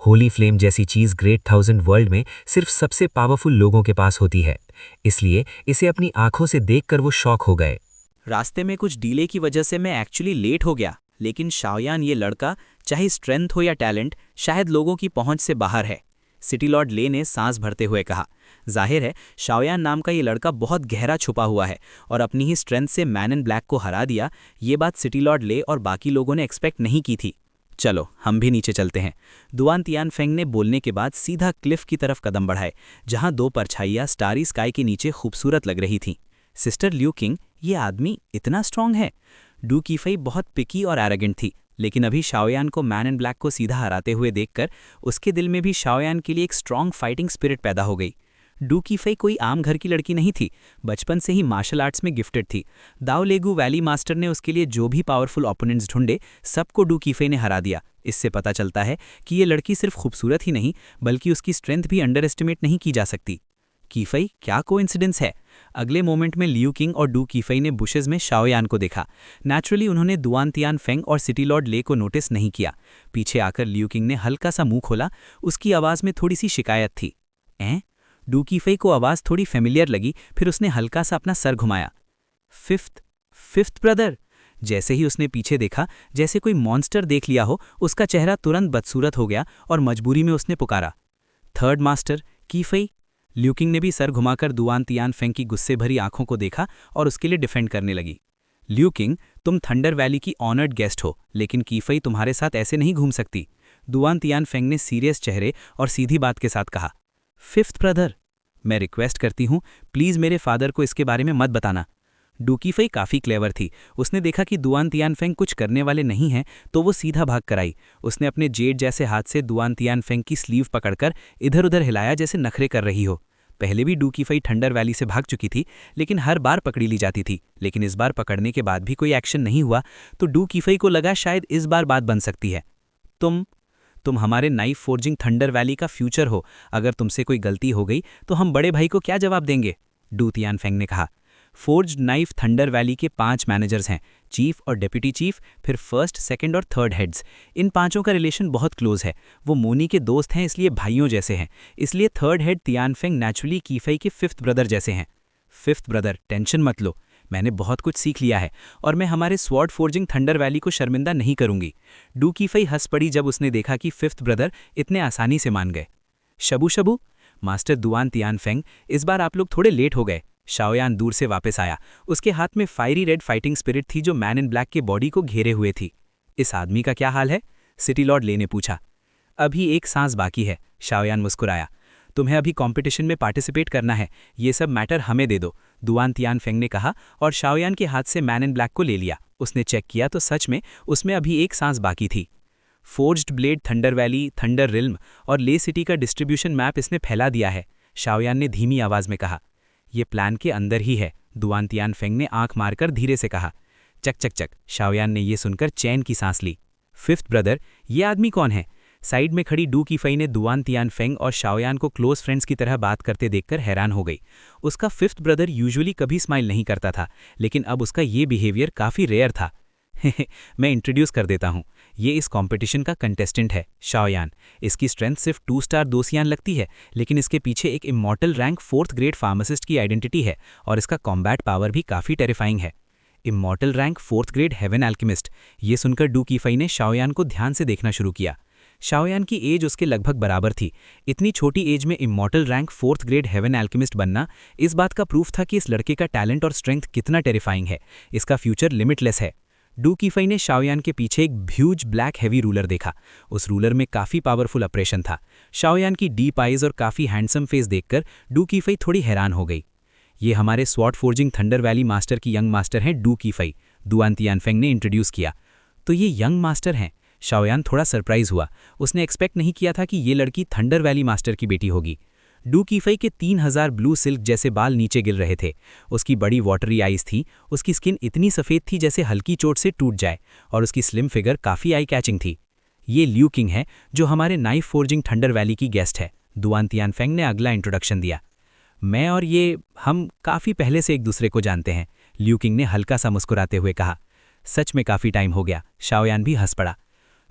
Speaker 3: होली फ्लेम जैसी चीज ग्रेट 1000 वर्ल्ड में सिर्फ सबसे पावरफुल लोगों के पास होती है, इसलिए इसे अपनी आंखों से देखकर वो शॉक हो गए।
Speaker 2: रास्ते में कुछ डीले की वजह से मैं एक्चुअली लेट हो गया, लेकिन शाओयान ये लड़का चाहे स्ट्रेंथ हो या टैलेंट शायद लोगों की पहुंच से बाहर है, सिटी लॉर्ड ले ने सांस भरते हुए कहा। जाहिर है शाओयान नाम का ये लड़का बहुत गहरा छुपा हुआ है और अपनी ही स्ट्रेंथ से मैन इन ब्लैक को हरा दिया। ये बात सिटी लॉर्ड ले और बाकी लोगों ने एक्सपेक्ट नहीं की थी। चलो हम भी नीचे चलते हैं। दुआन तियानफेंग ने बोलने के बाद सीधा क्लिफ की तरफ कदम बढ़ाए, जहां 2 परछाइयां स्टारी स्काई के नीचे खूबसूरत लग रही थीं। सिस्टर ल्यू किंग, ये आदमी इतना स्ट्रांग है। डू कीफई बहुत पिकी और एरोगेंट थी, लेकिन अभी शाओयान को मैन इन ब्लैक को सीधा हराते हुए देखकर उसके दिल में भी शाओयान के लिए एक स्ट्रांग फाइटिंग स्पिरिट पैदा हो गई। डू कीफई कोई आम घर की लड़की नहीं थी, बचपन से ही मार्शल आर्ट्स में गिफ्टेड थी। दाओ लेगू वैली मास्टर ने उसके लिए जो भी पावरफुल ओपोनेंट्स ढूंढे, सबको डू कीफई ने हरा दिया। इससे पता चलता है कि ये लड़की सिर्फ खूबसूरत ही नहीं, बल्कि उसकी स्ट्रेंथ भी अंडर एस्टिमेट नहीं की जा सकती। कीफई, क्या कोइंसिडेंस है। अगले मोमेंट में लियू किंग और डू कीफई ने बुशेस में शाओयान को देखा। नेचुरली उन्होंने दुआन तियान फेंग और सिटी लॉर्ड ले को नोटिस नहीं किया। पीछे आकर लियू किंग ने हल्का सा मुंह खोला, उसकी आवाज़ में थोड़ी सी शिकायत थी। डू कीफई को आवाज़ थोड़ी फेमिलियर लगी, फिर उसने हल्का सा अपना सर घुमाया। Fifth brother. जैसे ही उसने पीछे देखा, जैसे कोई मॉन्स्टर देख लिया हो, उसका चेहरा तुरंत बदसूरत हो गया और मजबूरी में उसने पुकारा, थर्ड मास्टर कीफई। ल्यू किंग ने भी सर घुमाकर दुआन तियान फेंग की गुस्से भरी आंखों को देखा और उसके लिए डिफेंड करने लगी। ल्यू किंग, तुम थंडर वैली की ऑनर्ड गेस्ट हो, लेकिन कीफई तुम्हारे साथ ऐसे नहीं घूम सकती। दुआन तियान फेंग ने सीरियस चेहरे और सीधी बात के साथ कहा। फिफ्थ ब्रदर, मैं रिक्वेस्ट करती हूँ, प्लीज़ मेरे फादर को इसके बारे में मत बताना। डू कीफई काफ़ी क्लेवर थी। उसने देखा कि दुआन तियान फेंग कुछ करने वाले नहीं हैं, तो वो सीधा भाग कर आई। उसने अपने जेड जैसे हाथ से दुआन तियान फेंग की स्लीव पकड़कर इधर उधर हिलाया जैसे नखरे कर रही हो। पहले भी डू कीफई थंडर वैली से भाग चुकी थी, लेकिन हर बार पकड़ी ली जाती थी। लेकिन इस बार पकड़ने के बाद भी कोई एक्शन नहीं हुआ, तो डू कीफई को लगा शायद इस बार बात बन सकती है। तुम हमारे नाइफ फोर्जिंग थंडर वैली का फ्यूचर हो। अगर तुमसे कोई गलती हो गई तो हम बड़े भाई को क्या जवाब देंगे? डू तियान फेंग ने कहा। फोर्ज्ड नाइफ थंडर वैली के 5 मैनेजर्स हैं, चीफ और डेप्यूटी चीफ, फिर फर्स्ट, सेकंड और थर्ड हेड्स। इन 5 का रिलेशन बहुत क्लोज है। वो मोनी के दोस्त हैं, इसलिए भाइयों जैसे हैं। इसलिए third head Tian Feng naturally Qifei के 5th ब्रदर जैसे हैं। 5th ब्रदर, टेंशन मत लो, मैंने बहुत कुछ सीख लिया है और मैं हमारे स्वॉर्ड फोर्जिंग थंडर वैली को शर्मिंदा नहीं करूंगी। डू कीफई हंस पड़ी जब उसने देखा कि 5th ब्रदर इतने आसानी से मान गए। शबू, मास्टर दुआन तियान फेंग, इस बार आप लोग थोड़े लेट हो गए। शाओयान दूर से वापस आया। उसके हाथ में फायरी रेड फाइटिंग स्पिरिट थी जो मैन इन ब्लैक के बॉडी को घेरे हुए थी। इस आदमी का क्या हाल है? सिटी लॉर्ड ले ने पूछा। अभी एक सांस बाकी है, शाओयान मुस्कुराया। तुम्हें अभी कंपटीशन में पार्टिसिपेट करना है, ये सब मैटर हमें दे दो, दुआन तियान फेंग ने कहा और शाओयान के हाथ से मैन इन ब्लैक को ले लिया। उसने चेक किया तो सच में उसमें अभी एक सांस बाकी थी। Forged blade thunder valley, thunder realm और ले सिटी का डिस्ट्रीब्यूशन मैप इसने फैला दिया है, शाओयान ने धीमी आवाज में कहा। ये प्लान के अंदर ही है, दुआन तियान फेंग ने आंख मारकर धीरे से कहा। चक, शाओयान ने यह सुनकर चैन की सांस ली। 5th ब्रदर, ये आदमी कौन है? साइड में खड़ी डू कीफई ने दुआन तियान फेंग और शाओयान को क्लोज फ्रेंड्स की तरह बात करते देखकर हैरान हो गई। उसका 5th ब्रदर यूजुअली कभी स्माइल नहीं करता था, लेकिन अब उसका ये बिहेवियर काफ़ी रेयर था। मैं इंट्रोड्यूस कर देता हूँ, ये इस कंपटीशन का कंटेस्टेंट है, शाओयान। इसकी स्ट्रेंथ सिर्फ 2 स्टार दोसियान लगती है, लेकिन इसके पीछे एक immortal rank 4th grade pharmacist की आइडेंटिटी है और इसका कॉम्बैट पावर भी काफ़ी टेरिफाइंग है। Immortal rank 4th grade heaven alchemist. ये सुनकर डू कीफई ने शाओयान को ध्यान से देखना शुरू किया। शाओयान की एज उसके लगभग बराबर थी। इतनी छोटी एज में immortal rank 4th grade heaven alchemist बनना इस बात का प्रूफ था कि इस लड़के का टैलेंट और स्ट्रेंथ कितना टेरिफाइंग है। इसका फ्यूचर लिमिटलेस है। डू कीफई ने शाओयान के पीछे एक ह्यूज ब्लैक हेवी रूलर देखा। उस रूलर में काफ़ी पावरफुल ऑपरेशन था। शाओयान की डीप आइज और काफ़ी हैंडसम फेस देखकर डू कीफई थोड़ी हैरान हो गई। ये हमारे sword forging thunder valley master की यंग मास्टर हैं डू कीफई, दुआन तियान फेंग ने इंट्रोड्यूस किया। तो ये यंग मास्टर हैं? शाओयान थोड़ा सरप्राइज हुआ। उसने एक्सपेक्ट नहीं किया था कि ये लड़की थंडर वैली मास्टर की बेटी होगी। डू कीफई के 3000 ब्लू सिल्क जैसे बाल नीचे गिर रहे थे। उसकी बड़ी वाटरी आइज थी। उसकी स्किन इतनी सफ़ेद थी जैसे हल्की चोट से टूट जाए और उसकी स्लिम फिगर काफ़ी आई कैचिंग थी। ये ल्यू किंग है जो हमारे नाइफ फोर्जिंग थंडर वैली की गेस्ट है, दुआन तियान फेंग ने अगला इंट्रोडक्शन दिया। मैं और ये हम काफ़ी पहले से एक दूसरे को जानते हैं, ल्यू किंग ने हल्का सा मुस्कुराते हुए कहा। सच में काफ़ी टाइम हो गया, शाओयान भी हंस पड़ा।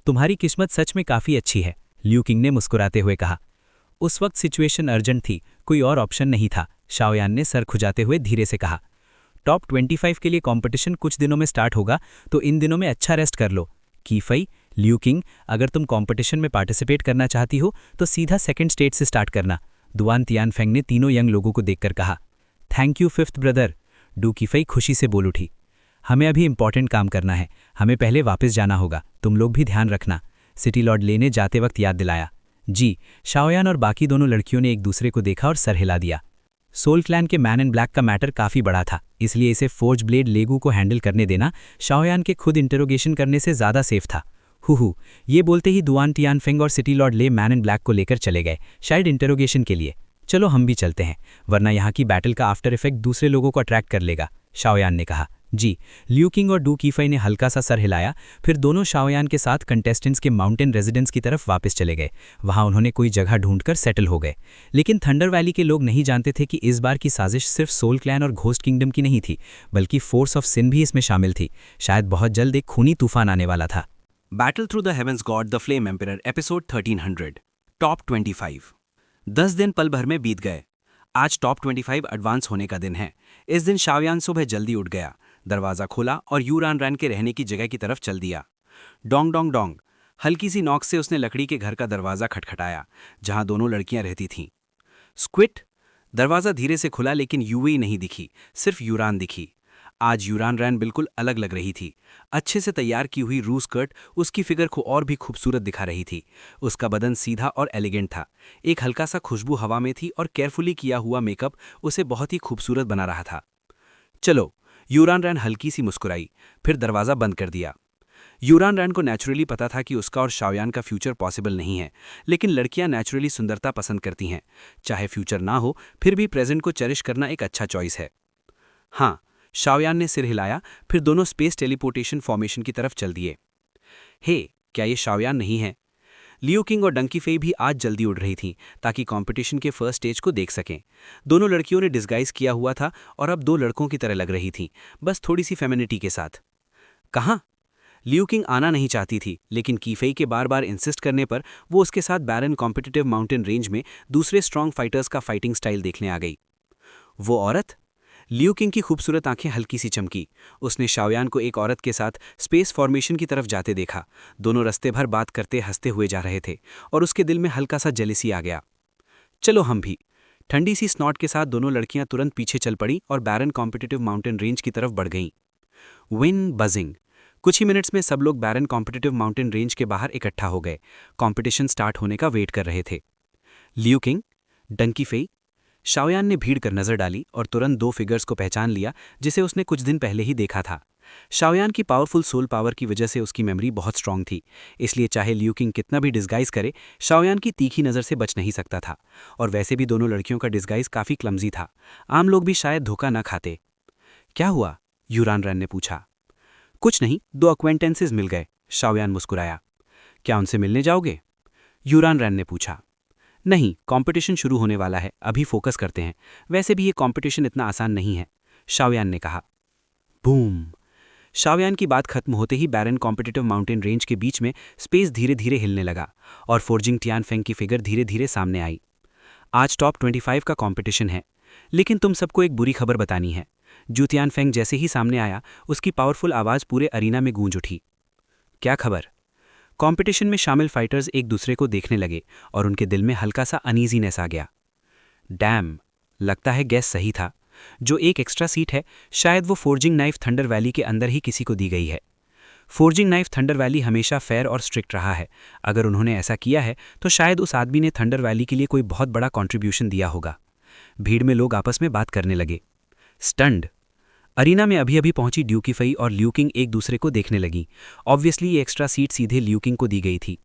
Speaker 2: तुम्हारी किस्मत सच में काफ़ी अच्छी है, ल्यू किंग ने मुस्कुराते हुए कहा। उस वक्त सिचुएशन अर्जेंट थी, कोई और ऑप्शन नहीं था, शाओयान ने सर खुजाते हुए धीरे से कहा। टॉप 25 के लिए कंपटीशन कुछ दिनों में स्टार्ट होगा, तो इन दिनों में अच्छा रेस्ट कर लो। कीफई, ल्यू किंग, अगर तुम कंपटीशन में पार्टिसिपेट करना चाहती हो तो सीधा 2nd स्टेज से स्टार्ट करना, दुआन तियान फेंग ने तीनों यंग लोगों को देखकर कहा। Thank you 5th brother, Du Qifei खुशी से बोल उठी। हमें अभी इंपॉर्टेंट काम करना है, हमें पहले वापस जाना होगा, तुम लोग भी ध्यान रखना, सिटी लॉर्ड ले ने जाते वक्त याद दिलाया। जी, शाओयान और बाकी दोनों लड़कियों ने एक दूसरे को देखा और सर हिला दिया।
Speaker 3: सोल क्लैन के मैन इन ब्लैक का मैटर काफ़ी बड़ा था, इसलिए इसे फोर्ज ब्लेड लेगू को हैंडल करने देना शाओयान के खुद इंटरोगेशन करने से ज़्यादा सेफ था। ये बोलते ही दुआन टियानफेंग और सिटी लॉर्ड ले मैन इन ब्लैक को लेकर चले गए, शायद इंटरोगेशन के लिए। चलो हम भी चलते हैं, वरना यहाँ की बैटल का आफ्टर इफेक्ट दूसरे लोगों को अट्रैक्ट कर लेगा, शाओयान ने कहा। जी। लियू किंग और डू कीफई ने हल्का सा सर हिलाया, फिर दोनों शाओयान के साथ कंटेस्टेंट्स के माउंटेन रेजिडेंस की तरफ वापस चले गए। वहां उन्होंने कोई जगह ढूंढकर सेटल हो गए। लेकिन थंडर वैली के लोग नहीं जानते थे कि इस बार की साजिश सिर्फ सोल क्लैन और घोस्ट किंगडम की नहीं थी, बल्कि फोर्स ऑफ सिन भी इसमें शामिल थी। शायद बहुत जल्द एक खूनी तूफान आने वाला था।
Speaker 2: Battle through the heavens God the flame emperor episode 1300 top 25। 10 दिन पल भर में बीत गए। आज टॉप 25 एडवांस होने का दिन है। इस दिन शाओयान सुबह जल्दी उठ गया, दरवाजा खोला और यूरान रैन के रहने की जगह की तरफ चल दिया। डोंग डोंग डोंग, हल्की सी नॉक से उसने लकड़ी के घर का दरवाजा खटखटाया जहां दोनों लड़कियां रहती थीं। स्क्विट, दरवाजा धीरे से खुला लेकिन यूई नहीं दिखी, सिर्फ यूरान दिखी। आज यूरान रैन बिल्कुल अलग लग रही थी। अच्छे से तैयार की हुई रू स्कर्ट उसकी फिगर को और भी खूबसूरत दिखा रही थी। उसका बदन सीधा और एलिगेंट था। एक हल्का सा खुशबू हवा में थी और केयरफुली किया हुआ मेकअप उसे बहुत ही खूबसूरत बना रहा था। चलो, यूरान रैन हल्की सी मुस्कुराई, फिर दरवाजा बंद कर दिया। यूरान रैन को नेचुरली पता था कि उसका और शाओयान का फ्यूचर पॉसिबल नहीं है, लेकिन लड़कियां नेचुरली सुंदरता पसंद करती हैं। चाहे फ्यूचर ना हो, फिर भी प्रेजेंट को चेरिश करना एक अच्छा चॉइस है। हाँ, शाओयान ने सिर हिलाया, फिर दोनों स्पेस टेलीपोर्टेशन फॉर्मेशन की तरफ चल दिए। हे, क्या ये शाओयान नहीं है? लियू किंग और डंकी फेई भी आज जल्दी उड़ रही थीं ताकि कंपटीशन के फर्स्ट स्टेज को देख सकें। दोनों लड़कियों ने डिस्गाइज किया हुआ था और अब दो लड़कों की तरह लग रही थीं, बस थोड़ी सी फेमिनिटी के साथ। कहाँ? लियू किंग आना नहीं चाहती थी, लेकिन कीफेई के बार बार इंसिस्ट करने पर वो उसके साथ बैरन कॉम्पिटिटिव माउंटेन रेंज में दूसरे स्ट्रॉन्ग फाइटर्स का फाइटिंग स्टाइल देखने आ गई। वो औरत? लियू किंग की खूबसूरत आंखें हल्की सी चमकी। उसने शाओयान को एक औरत के साथ स्पेस फॉर्मेशन की तरफ जाते देखा। दोनों रस्ते भर बात करते हंसते हुए जा रहे थे और उसके दिल में हल्का सा जेलिसी आ गया। चलो हम भी। ठंडी सी स्नॉट के साथ दोनों लड़कियां तुरंत पीछे चल पड़ी और बैरन कॉम्पिटिटिव माउंटेन रेंज की तरफ बढ़ गईं। Win buzzing. कुछ ही मिनट्स में सब लोग बैरन कॉम्पिटिटिव माउंटेन रेंज के बाहर इकट्ठा हो गए, कॉम्पिटिशन स्टार्ट होने का वेट कर रहे थे। लियू किंग, डंकी फेई। शाओयान ने भीड़ कर नजर डाली और तुरंत दो फिगर्स को पहचान लिया जिसे उसने कुछ दिन पहले ही देखा था। शाओयान की पावरफुल सोल पावर की वजह से उसकी मेमोरी बहुत स्ट्रांग थी, इसलिए चाहे लियू किंग कितना भी डिस्गाइज करे, शाओयान की तीखी नज़र से बच नहीं सकता था। और वैसे भी दोनों लड़कियों का डिस्गाइज काफ़ी क्लमजी था, आम लोग भी शायद धोखा न खाते। क्या हुआ? यूरान रैन ने पूछा। कुछ नहीं, दो अक्वेंटेंसेस मिल गए, शाओयान मुस्कुराया। क्या उनसे मिलने जाओगे? यूरान रैन ने पूछा। नहीं, कंपटीशन शुरू होने वाला है, अभी फोकस करते हैं। वैसे भी ये कंपटीशन इतना आसान नहीं है, शाओयान ने कहा। बूम! शाओयान की बात खत्म होते ही बैरन कॉम्पिटिटिव माउंटेन रेंज के बीच में स्पेस धीरे धीरे हिलने लगा और फोर्जिंग टियानफेंग की फिगर धीरे धीरे सामने आई। आज टॉप 25 का कंपटीशन है, लेकिन तुम सबको एक बुरी खबर बतानी है। जू टियानफेंग जैसे ही सामने आया, उसकी पावरफुल आवाज़ पूरे अरीना में गूंज उठी। क्या खबर? कंपटीशन में शामिल फाइटर्स एक दूसरे को देखने लगे और उनके दिल में हल्का सा अनईजीनेस आ गया। डैम, लगता है गैस सही था। जो एक एक्स्ट्रा सीट है, शायद वो फोर्जिंग नाइफ थंडर वैली के अंदर ही किसी को दी गई है। फोर्जिंग नाइफ थंडर वैली हमेशा फेयर और स्ट्रिक्ट रहा है। अगर उन्होंने ऐसा किया है तो शायद उस आदमी ने थंडर वैली के लिए कोई बहुत बड़ा कॉन्ट्रीब्यूशन दिया होगा। भीड़ में लोग आपस में बात करने लगे। स्टंड। अरीना में अभी अभी पहुंची ड्यूकी फेई और लियू किंग एक दूसरे को देखने लगी। ऑब्वियसली ये एक्स्ट्रा सीट सीधे लियू किंग को दी गई थी।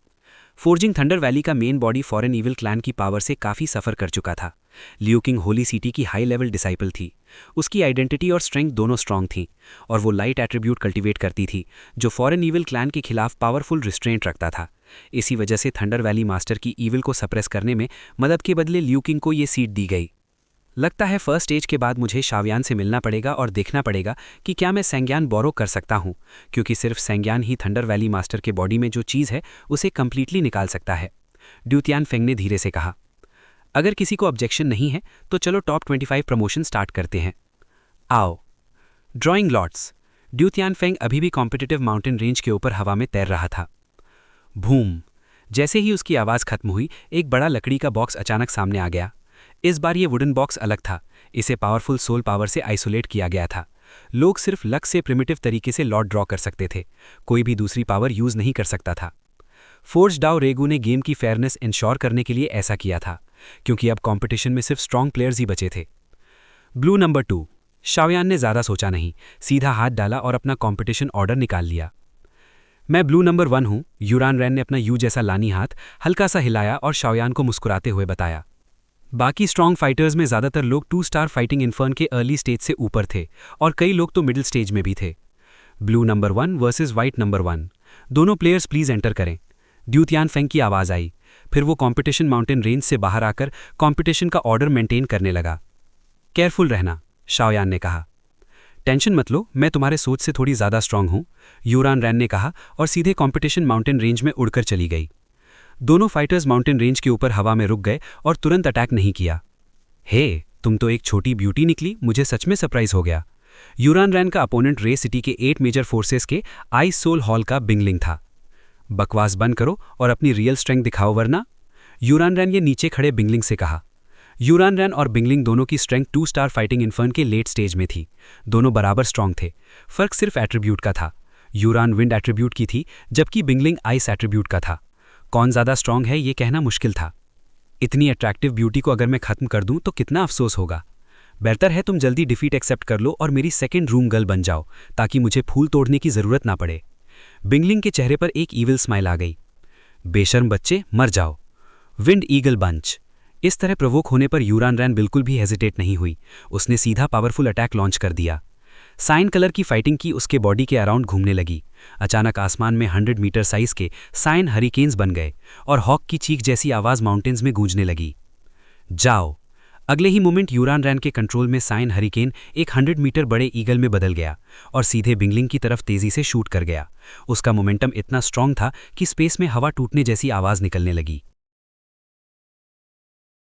Speaker 2: फोर्जिंग थंडर वैली का main body foreign evil clan की पावर से काफ़ी सफ़र कर चुका था। लियू किंग होली सिटी की हाई लेवल डिसाइपल थी। उसकी आइडेंटिटी और स्ट्रेंथ दोनों स्ट्रांग थी और वो लाइट एट्रीब्यूट कल्टीवेट करती थी जो फॉरेन इविल क्लैन के खिलाफ पावरफुल रिस्ट्रेंट रखता था। इसी वजह से थंडर वैली मास्टर की ईविल को सप्रेस करने में मदद के बदले लियू किंग को ये सीट दी गई। लगता है फर्स्ट स्टेज के बाद मुझे शाओयान से मिलना पड़ेगा और देखना पड़ेगा कि क्या मैं सेंग्यान बोरो कर सकता हूँ, क्योंकि सिर्फ सेंग्यान ही थंडर वैली मास्टर के बॉडी में जो चीज़ है उसे कंप्लीटली निकाल सकता है, ड्यू टियानफेंग ने धीरे से कहा। अगर किसी को ऑब्जेक्शन नहीं है तो चलो टॉप 25 प्रमोशन स्टार्ट करते हैं। आओ। Drawing lots. ड्यू टियानफेंग अभी भी कॉम्पिटिटिव माउंटेन रेंज के ऊपर हवा में तैर रहा था। भूम! जैसे ही उसकी आवाज़ खत्म हुई, एक बड़ा लकड़ी का बॉक्स अचानक सामने आ गया। इस बार ये वुडन बॉक्स अलग था। इसे पावरफुल सोल पावर से आइसोलेट किया गया था। लोग सिर्फ लक से प्रिमिटिव तरीके से लॉट ड्रॉ कर सकते थे, कोई भी दूसरी पावर यूज नहीं कर सकता था। फोर्ज डाओ रेगू ने गेम की फेयरनेस इंश्योर करने के लिए ऐसा किया था, क्योंकि अब कंपटीशन में सिर्फ स्ट्रॉन्ग प्लेयर्स ही बचे थे।
Speaker 3: Blue number 2। शाओयान ने ज़्यादा सोचा नहीं, सीधा हाथ डाला और अपना कंपटीशन ऑर्डर निकाल लिया। मैं ब्लू नंबर 1 हूँ। यूरान रैन ने अपना यू जैसा लानी हाथ हल्का सा हिलाया और शाओयान को मुस्कुराते हुए बताया। बाकी स्ट्रॉन्ग फाइटर्स में ज़्यादातर लोग 2 स्टार फाइटिंग इन्फर्न के अर्ली स्टेज से ऊपर थे और कई लोग तो मिडिल स्टेज में भी थे। Blue number 1 versus white number 1। दोनों प्लेयर्स प्लीज़ एंटर करें। ड्यू तियानफेंग की आवाज़ आई। फिर वो कंपटीशन माउंटेन रेंज से बाहर आकर कंपटीशन का ऑर्डर मेंटेन करने लगा। केयरफुल रहना, शाओयान ने कहा। टेंशन मत लो, मैं तुम्हारे सोच से थोड़ी ज़्यादा स्ट्रांग हूँ, यूरान रैन ने कहा और सीधे कंपटीशन माउंटेन रेंज में उड़कर चली गई। दोनों फाइटर्स माउंटेन रेंज के ऊपर हवा में रुक गए और तुरंत अटैक नहीं किया। हे, तुम तो एक छोटी ब्यूटी निकली, मुझे सच में सरप्राइज हो गया। यूरान रैन का अपोनेंट रे सिटी के 8 मेजर फोर्सेस के आइस सोल हॉल का बिंगलिंग था। बकवास बंद करो और अपनी रियल स्ट्रेंथ दिखाओ वरना, यूरान रैन ये नीचे खड़े बिंगलिंग से कहा। यूरान रैन और बिंगलिंग दोनों की स्ट्रेंथ 2 स्टार फाइटिंग इन्फर्न के लेट स्टेज में थी। दोनों बराबर स्ट्रांग थे, फर्क सिर्फ एट्रीब्यूट का था। यूरान विंड एट्रीब्यूट की थी जबकि बिंगलिंग आइस एट्रीब्यूट का था। कौन ज़्यादा स्ट्रांग है ये कहना मुश्किल था। इतनी अट्रैक्टिव ब्यूटी को अगर मैं खत्म कर दूं तो कितना अफसोस होगा। बेहतर है तुम जल्दी डिफीट एक्सेप्ट कर लो और मेरी सेकेंड रूम गर्ल बन जाओ ताकि मुझे फूल तोड़ने की ज़रूरत ना पड़े। बिंगलिंग के चेहरे पर एक ईविल स्माइल आ गई। बेशर्म बच्चे, मर जाओ। Wind eagle bunch. इस तरह प्रोवोक होने पर यूरान रैन बिल्कुल भी हेजिटेट नहीं हुई। उसने सीधा पावरफुल अटैक लॉन्च कर दिया। साइन कलर की फाइटिंग की उसके बॉडी के अराउंड घूमने लगी। अचानक आसमान में 100 मीटर साइज के साइन हरिकेन्स बन गए और हॉक की चीख जैसी आवाज़ माउंटेन्स में गूंजने लगी। जाओ। अगले ही मोमेंट यूरान रैन के कंट्रोल में साइन हरिकेन एक 100 मीटर बड़े ईगल में बदल गया और सीधे बिंगलिंग की तरफ तेजी से शूट कर गया। उसका मोमेंटम इतना स्ट्रांग था कि स्पेस में हवा टूटने जैसी आवाज़ निकलने लगी।